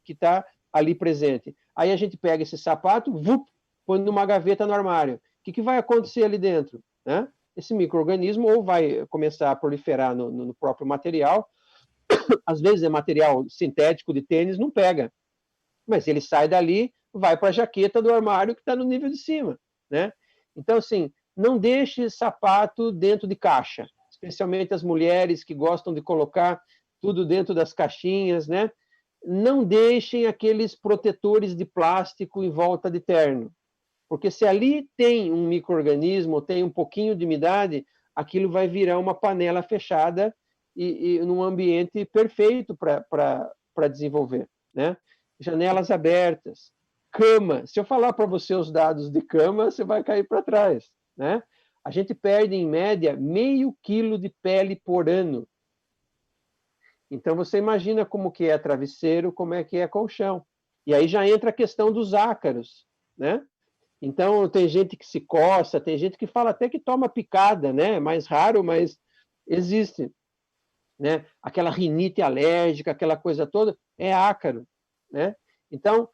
que tá ali presente. Aí a gente pega esse sapato, põe numa gaveta no armário. O que vai acontecer ali dentro? Né? Esse micro-organismo ou vai começar a proliferar no próprio material, às vezes é material sintético de tênis, não pega, mas ele sai dali, vai para a jaqueta do armário que está no nível de cima. Né? Então, assim, não deixe sapato dentro de caixa, especialmente as mulheres que gostam de colocar tudo dentro das caixinhas, né? Não deixem aqueles protetores de plástico em volta de terno, porque se ali tem um micro-organismo, tem um pouquinho de umidade, aquilo vai virar uma panela fechada e num ambiente perfeito para desenvolver, né? Janelas abertas, cama. Se eu falar para você os dados de cama, você vai cair para trás, né? A gente perde, em média, meio quilo de pele por ano. Então, você imagina como que é travesseiro, como é que é colchão. E aí já entra a questão dos ácaros, né? Então, tem gente que se coça, tem gente que fala até que toma picada, né? É mais raro, mas existe, né? Aquela rinite alérgica, aquela coisa toda, é ácaro, né? Então,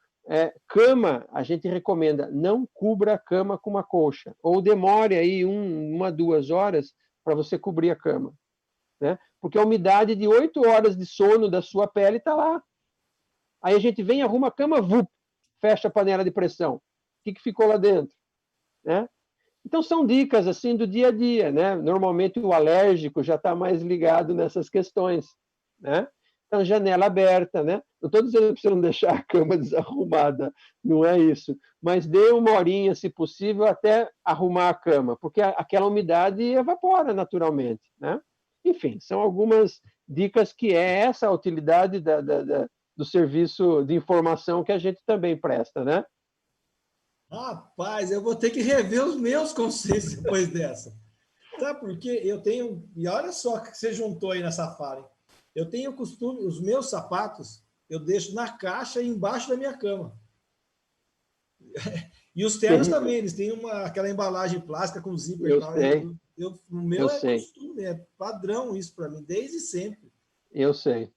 cama, a gente recomenda, não cubra a cama com uma colcha, ou demore aí 2 horas para você cobrir a cama, né? Porque a umidade de 8 horas de sono da sua pele está lá. Aí a gente vem, arruma a cama, fecha a panela de pressão. O que ficou lá dentro? Né? Então, são dicas assim do dia a dia. Né? Normalmente, o alérgico já está mais ligado nessas questões. Né? Então, janela aberta. Né? Não estou dizendo que você não deixar a cama desarrumada, não é isso. Mas dê 1 horinha, se possível, até arrumar a cama, porque aquela umidade evapora naturalmente. Né? Enfim, são algumas dicas que é essa a utilidade do serviço de informação que a gente também presta, né? Rapaz, eu vou ter que rever os meus conceitos depois dessa. Sabe por quê? Eu tenho. E olha só que você juntou aí nessa fala. Hein? Eu tenho o costume, os meus sapatos, eu deixo na caixa embaixo da minha cama. E os ternos também, eles têm aquela embalagem plástica com zíper e tal. Sei. O meu sei. costume, é padrão isso para mim, desde sempre. Eu sei.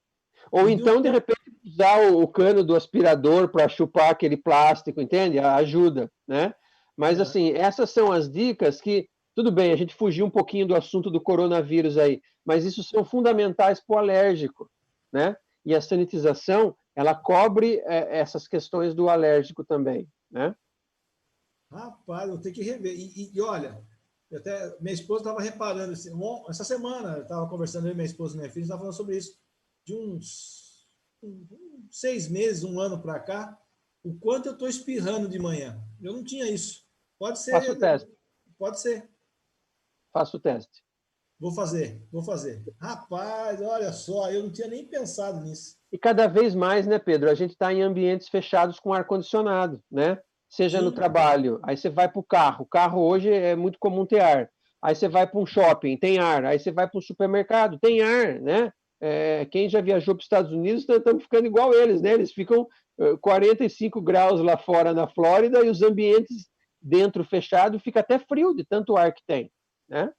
Ou então, de repente, usar o cano do aspirador para chupar aquele plástico, entende? Ajuda, né? Mas, assim, essas são as dicas que, tudo bem, a gente fugiu um pouquinho do assunto do coronavírus aí, mas isso são fundamentais para o alérgico, né? E a sanitização, ela cobre essas questões do alérgico também, né? Rapaz, eu tenho que rever. E olha, minha esposa estava reparando, assim, essa semana, eu estava conversando com minha esposa e minha filha, estava falando sobre isso, de uns 6 meses, 1 ano para cá, o quanto eu estou espirrando de manhã. Eu não tinha isso. Pode ser. Faça o teste. Pode ser. Faça o teste. Vou fazer. Rapaz, olha só, eu não tinha nem pensado nisso. E cada vez mais, né, Pedro, a gente está em ambientes fechados com ar-condicionado, né? Seja no trabalho, aí você vai para o carro. O carro hoje é muito comum ter ar. Aí você vai para um shopping, tem ar. Aí você vai para um supermercado, tem ar, né? Quem já viajou para os Estados Unidos, estamos ficando igual eles, né? Eles ficam 45 graus lá fora na Flórida e os ambientes dentro fechado fica até frio de tanto ar que tem, né?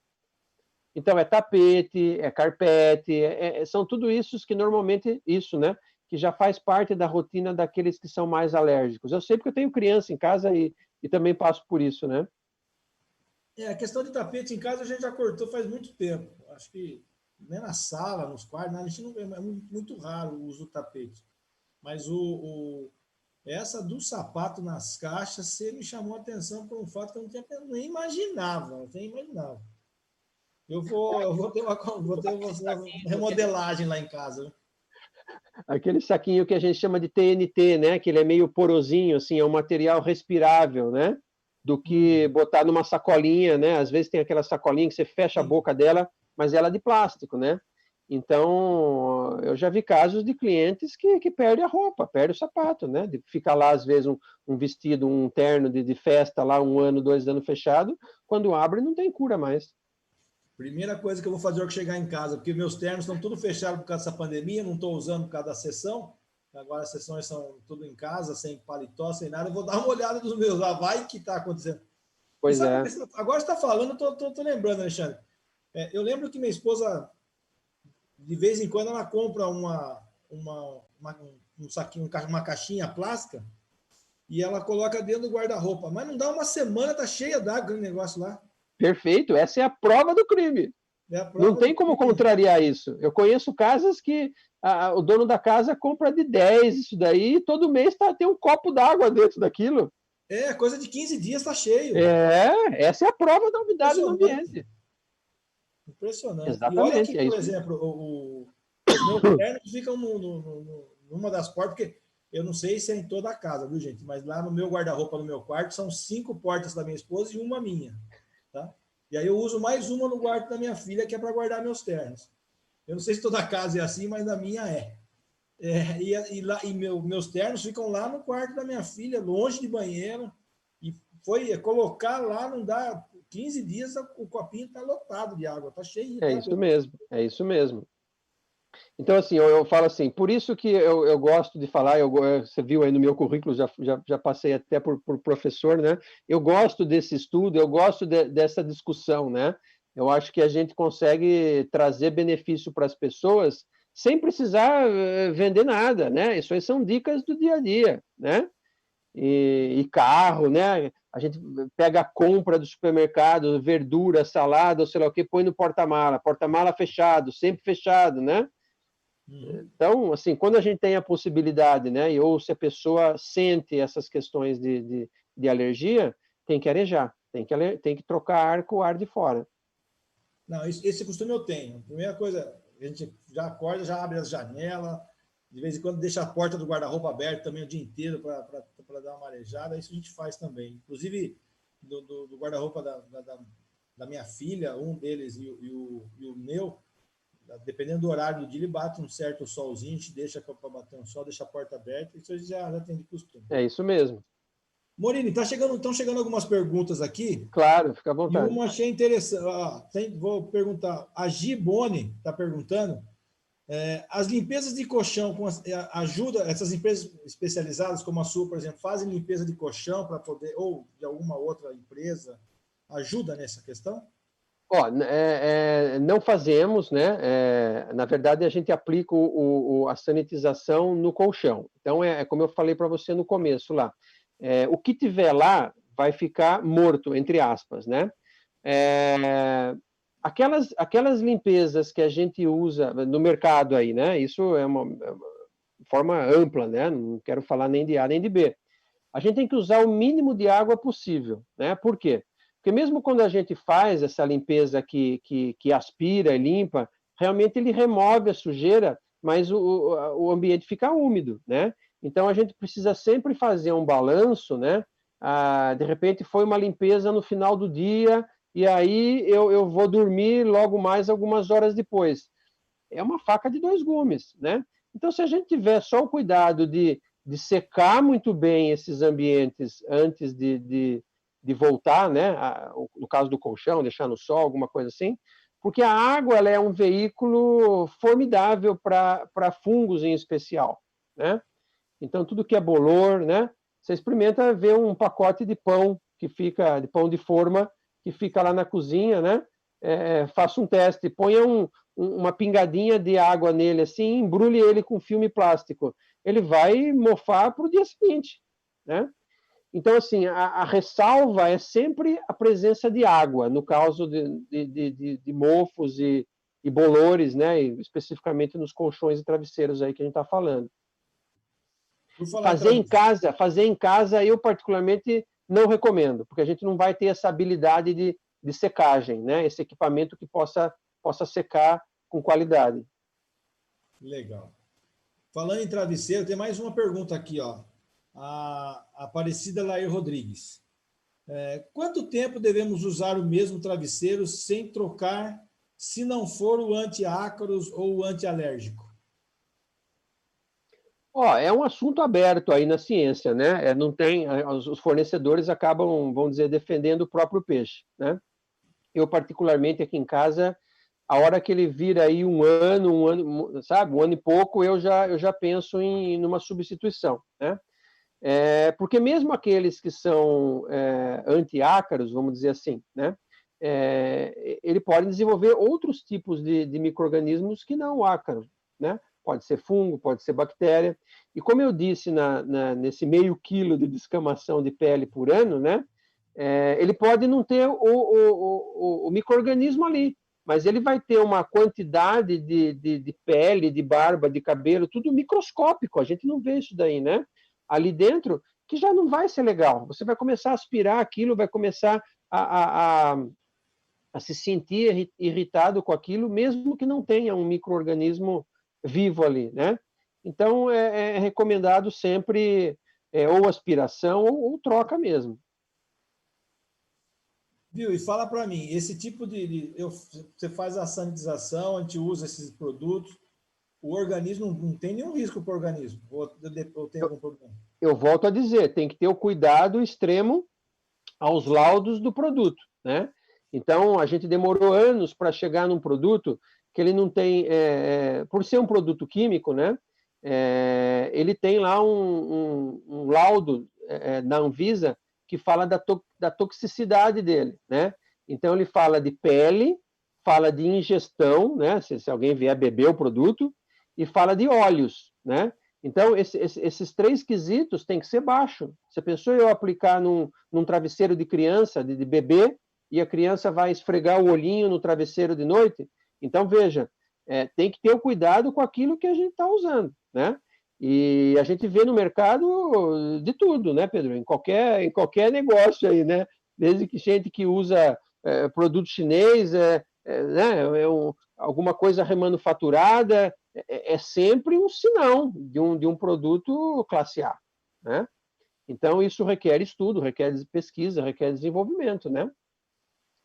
Então, é tapete, é carpete, são tudo isso que normalmente, né? Que já faz parte da rotina daqueles que são mais alérgicos. Eu sei porque eu tenho criança em casa e também passo por isso, né? A questão de tapete em casa a gente já cortou faz muito tempo. Acho que nem na sala, nos quartos, a gente não vê, é muito raro o uso do tapete. Mas essa do sapato nas caixas, você me chamou a atenção por um fato que eu nem imaginava. Eu vou ter uma remodelagem lá em casa. Aquele saquinho que a gente chama de TNT, né? Que ele é meio porosinho, assim, é um material respirável, né? Do que botar numa sacolinha, né? Às vezes tem aquela sacolinha que você fecha a boca dela, mas ela é de plástico, né? Então, eu já vi casos de clientes que perdem a roupa, perdem o sapato, né? De ficar lá, às vezes, um vestido, um terno de festa lá, 1 ano, 2 anos fechado, quando abre não tem cura mais. Primeira coisa que eu vou fazer é que chegar em casa, porque meus ternos estão tudo fechados por causa dessa pandemia, não estou usando por causa da sessão. Agora as sessões são tudo em casa, sem paletó, sem nada. Eu vou dar uma olhada nos meus lá, vai que está acontecendo. E Pois sabe, é. agora você está falando, eu tô lembrando, Alexandre. Eu lembro que minha esposa, de vez em quando, ela compra um saquinho, uma caixinha plástica e ela coloca dentro do guarda-roupa. Mas não dá uma semana, tá cheia d'água aquele negócio lá. Perfeito, essa é a prova do crime. Não tem como contrariar isso. Eu conheço casas que o dono da casa compra de 10 isso daí, e todo mês tem um copo d'água dentro daquilo. Coisa de 15 dias está cheio. Essa é a prova da umidade no ambiente. Impressionante. Exatamente, E olha que, por isso. exemplo, os meus ternos ficam numa das portas, porque eu não sei se é em toda a casa, viu, gente? Mas lá no meu guarda-roupa, no meu quarto, são 5 portas da minha esposa e uma minha, tá? E aí eu uso mais uma no quarto da minha filha, que é para guardar meus ternos. Eu não sei se toda casa é assim, mas na minha é. Meus ternos ficam lá no quarto da minha filha, longe de banheiro. E colocar lá, não dá 15 dias, o copinho está lotado de água, está cheio. É isso mesmo, é isso mesmo. Então, assim, eu falo assim, por isso que eu gosto de falar, você viu aí no meu currículo, já passei até por professor, né? Eu gosto desse estudo, eu gosto dessa discussão, né? Eu acho que a gente consegue trazer benefício para as pessoas sem precisar vender nada, né? Isso aí são dicas do dia a dia, né? E carro, né? A gente pega a compra do supermercado, verdura, salada, ou sei lá o que, põe no porta-mala fechado, sempre fechado, né? Então, assim, quando a gente tem a possibilidade, né, ou se a pessoa sente essas questões de alergia, tem que arejar, tem que trocar ar com o ar de fora. Não, esse costume eu tenho. Primeira coisa, a gente já acorda, já abre as janelas, de vez em quando deixa a porta do guarda-roupa aberta também o dia inteiro para dar uma arejada, isso a gente faz também. Inclusive, do guarda-roupa da minha filha, um deles e o meu, dependendo do horário do dia, ele bate um certo solzinho, a gente deixa para bater um sol, deixa a porta aberta, isso já tem de costume. É isso mesmo. Morini, estão chegando algumas perguntas aqui. Claro, fica à vontade. E uma achei interessante. Vou perguntar. A Gibone está perguntando: as limpezas de colchão ajuda, essas empresas especializadas como a sua, por exemplo, fazem limpeza de colchão para poder, ou de alguma outra empresa, ajuda nessa questão? Não fazemos, né? Na verdade, a gente aplica a sanitização no colchão. Então, como eu falei para você no começo lá, o que tiver lá vai ficar morto, entre aspas, né? Aquelas limpezas que a gente usa no mercado aí, né? Isso é uma forma ampla, né? Não quero falar nem de A nem de B. A gente tem que usar o mínimo de água possível, né? Por quê? Porque mesmo quando a gente faz essa limpeza que aspira e limpa, realmente ele remove a sujeira, mas o ambiente fica úmido, né? Então a gente precisa sempre fazer um balanço, né? De repente foi uma limpeza no final do dia e aí eu vou dormir logo mais algumas horas depois. É uma faca de 2 gumes, né? Então se a gente tiver só o cuidado de secar muito bem esses ambientes antes de voltar, né? No caso do colchão, deixar no sol, alguma coisa assim, porque a água ela é um veículo formidável para fungos em especial, né? Então tudo que é bolor, né? Você experimenta ver um pacote de pão de pão de forma que fica lá na cozinha, né? Faça um teste, ponha uma pingadinha de água nele assim, embrulhe ele com filme plástico. Ele vai mofar para o dia seguinte, né? Então, assim, a ressalva é sempre a presença de água, no caso de mofos e bolores, né? E especificamente nos colchões e travesseiros aí que a gente está falando. Fazer em casa, eu particularmente não recomendo, porque a gente não vai ter essa habilidade de secagem, né? Esse equipamento que possa secar com qualidade. Legal. Falando em travesseiro, tem mais uma pergunta aqui, ó. A Aparecida Lair Rodrigues. Quanto tempo devemos usar o mesmo travesseiro sem trocar se não for o antiácaros ou o antialérgico? É um assunto aberto aí na ciência, né? Não tem, os fornecedores acabam, vamos dizer, defendendo o próprio peixe, né? Eu, particularmente, aqui em casa, a hora que ele vira aí um ano, sabe, um ano e pouco, eu já penso numa substituição, né? Porque mesmo aqueles que são antiácaros, vamos dizer assim, né? Ele pode desenvolver outros tipos de micro-organismos que não o ácaro, né? Pode ser fungo, pode ser bactéria. E como eu disse nesse meio quilo de descamação de pele por ano, né? Ele pode não ter o micro-organismo ali, mas ele vai ter uma quantidade de pele, de barba, de cabelo, tudo microscópico, a gente não vê isso daí, né? Ali dentro, que já não vai ser legal. Você vai começar a aspirar aquilo, vai começar a se sentir irritado com aquilo, mesmo que não tenha um micro-organismo vivo ali, né? Então, é recomendado sempre ou aspiração ou troca mesmo. Viu? E fala para mim, esse tipo você faz a sanitização, a gente usa esses produtos, o organismo não tem nenhum risco para o organismo, ou tem algum problema? Eu volto a dizer, tem que ter o cuidado extremo aos laudos do produto, né? Então, a gente demorou anos para chegar num produto que ele não tem, por ser um produto químico, né? Ele tem lá um laudo da Anvisa que fala da toxicidade dele, né? Então, ele fala de pele, fala de ingestão, né? Se alguém vier beber o produto, e fala de óleos, né? Então, esses três quesitos têm que ser baixo. Você pensou eu aplicar num travesseiro de criança, de bebê, e a criança vai esfregar o olhinho no travesseiro de noite? Então, veja, tem que ter o cuidado com aquilo que a gente está usando, né? E a gente vê no mercado de tudo, né, Pedro? Em qualquer negócio aí, né? Desde que gente que usa produto chinês, né? Alguma coisa remanufaturada, é sempre um sinal de um produto classe A, né? Então, isso requer estudo, requer pesquisa, requer desenvolvimento, né?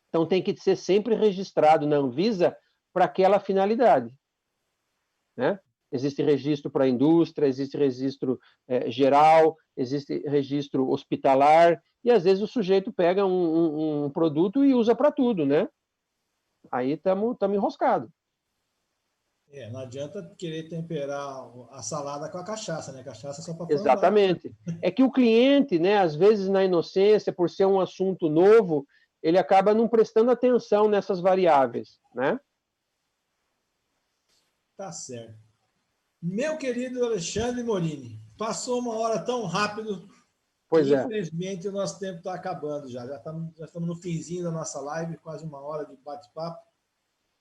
Então, tem que ser sempre registrado na Anvisa para aquela finalidade, né? Existe registro para a indústria, existe registro geral, existe registro hospitalar, e às vezes o sujeito pega um produto e usa para tudo, né? Aí estamos enroscados. Não adianta querer temperar a salada com a cachaça, né? Cachaça só para formar. Exatamente. É que o cliente, né, às vezes na inocência, por ser um assunto novo, ele acaba não prestando atenção nessas variáveis, né? Tá certo. Meu querido Alexandre Morini, passou uma hora tão rápido Pois que, é. infelizmente, o nosso tempo está acabando já. Já estamos no finzinho da nossa live, quase uma hora de bate-papo.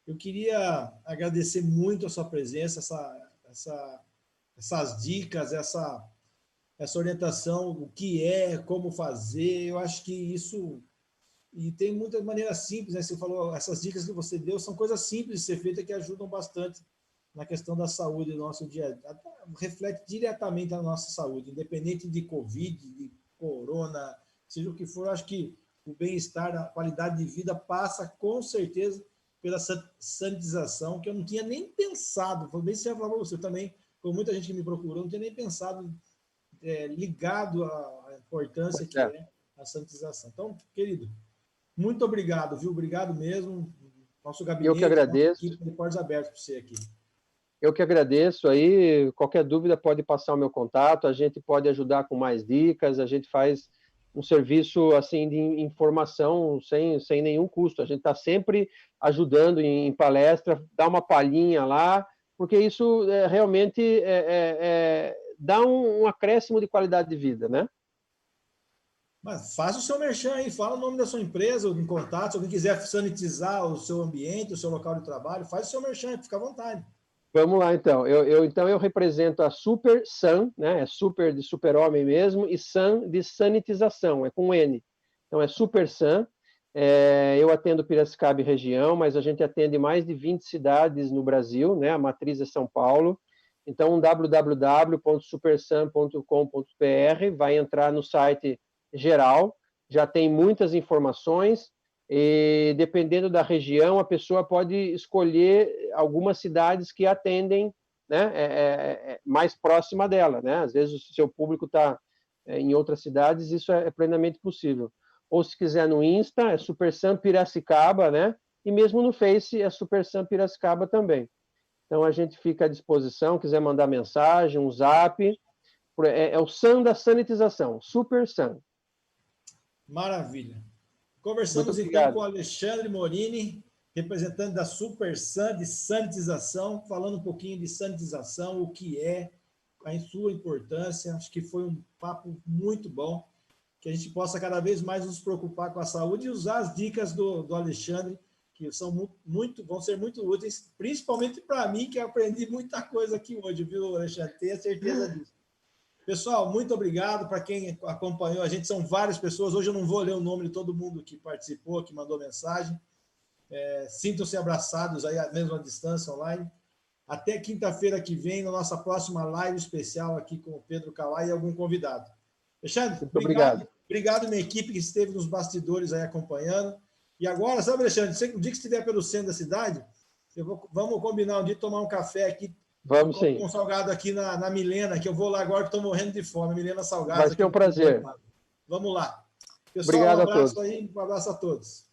Eu queria agradecer muito a sua presença, essas dicas, essa orientação, o que como fazer. Eu acho que isso... E tem muitas maneiras simples, né? Você falou, essas dicas que você deu são coisas simples de ser feitas que ajudam bastante na questão da saúde do nosso dia a dia. Reflete diretamente na nossa saúde, independente de Covid, de corona, seja o que for. Eu acho que o bem-estar, a qualidade de vida passa com certeza pela sanitização, que eu não tinha nem pensado. Vou bem sincero falar para você também, com muita gente que me procurou, não tinha nem pensado ligado à importância que é a sanitização. Então, querido, muito obrigado, viu? Obrigado mesmo. Nosso gabinete, eu que agradeço. Equipe de portas abertas para você aqui. Eu que agradeço aí. Qualquer dúvida pode passar o meu contato. A gente pode ajudar com mais dicas. A gente faz um serviço assim de informação sem nenhum custo. A gente está sempre ajudando em palestra, dá uma palhinha lá, porque isso realmente dá um acréscimo de qualidade de vida, né? Mas faça o seu merchan aí, fala o nome da sua empresa, em contato, se alguém quiser sanitizar o seu ambiente, o seu local de trabalho, faz o seu merchan, fica à vontade. Vamos lá, então. Então, eu represento a Super San, né? É super de super-homem mesmo, e San de sanitização, é com N. Então, é Super San. Eu atendo Piracicaba e região, mas a gente atende mais de 20 cidades no Brasil, né? A matriz é São Paulo. Então, www.supersan.com.br vai entrar no site geral, já tem muitas informações, e dependendo da região, a pessoa pode escolher algumas cidades que atendem, né, mais próxima dela, né? Às vezes o seu público está em outras cidades, isso é plenamente possível. Ou se quiser no Insta, é Super Sam Piracicaba, né? E mesmo no Face é Super Sam Piracicaba também. Então a gente fica à disposição, quiser mandar mensagem, um zap, é o Sam da sanitização, Super Sam. Maravilha. Muito Conversamos então obrigado. com o Alexandre Morini, representante da Super Sam de sanitização, falando um pouquinho de sanitização, o que é, a sua importância. Acho que foi um papo muito bom, que a gente possa cada vez mais nos preocupar com a saúde e usar as dicas do Alexandre, que vão ser muito úteis, principalmente para mim, que aprendi muita coisa aqui hoje, viu, Alexandre? Tenha certeza disso. Pessoal, muito obrigado para quem acompanhou a gente. São várias pessoas. Hoje eu não vou ler o nome de todo mundo que participou, que mandou mensagem. Sintam-se abraçados aí, mesmo à distância, online. Até quinta-feira que vem, na nossa próxima live especial aqui com o Pedro Kawai e algum convidado. Alexandre, muito obrigado. Obrigado, minha equipe que esteve nos bastidores aí acompanhando. E agora, sabe, Alexandre, o dia que estiver pelo centro da cidade, vamos combinar um dia de tomar um café aqui. Vamos sim. Um salgado aqui na Milena, que eu vou lá agora que estou morrendo de fome. Milena Salgado. Vai ser um prazer. Vamos lá. Pessoal, obrigado um abraço a todos. aí, um abraço a todos.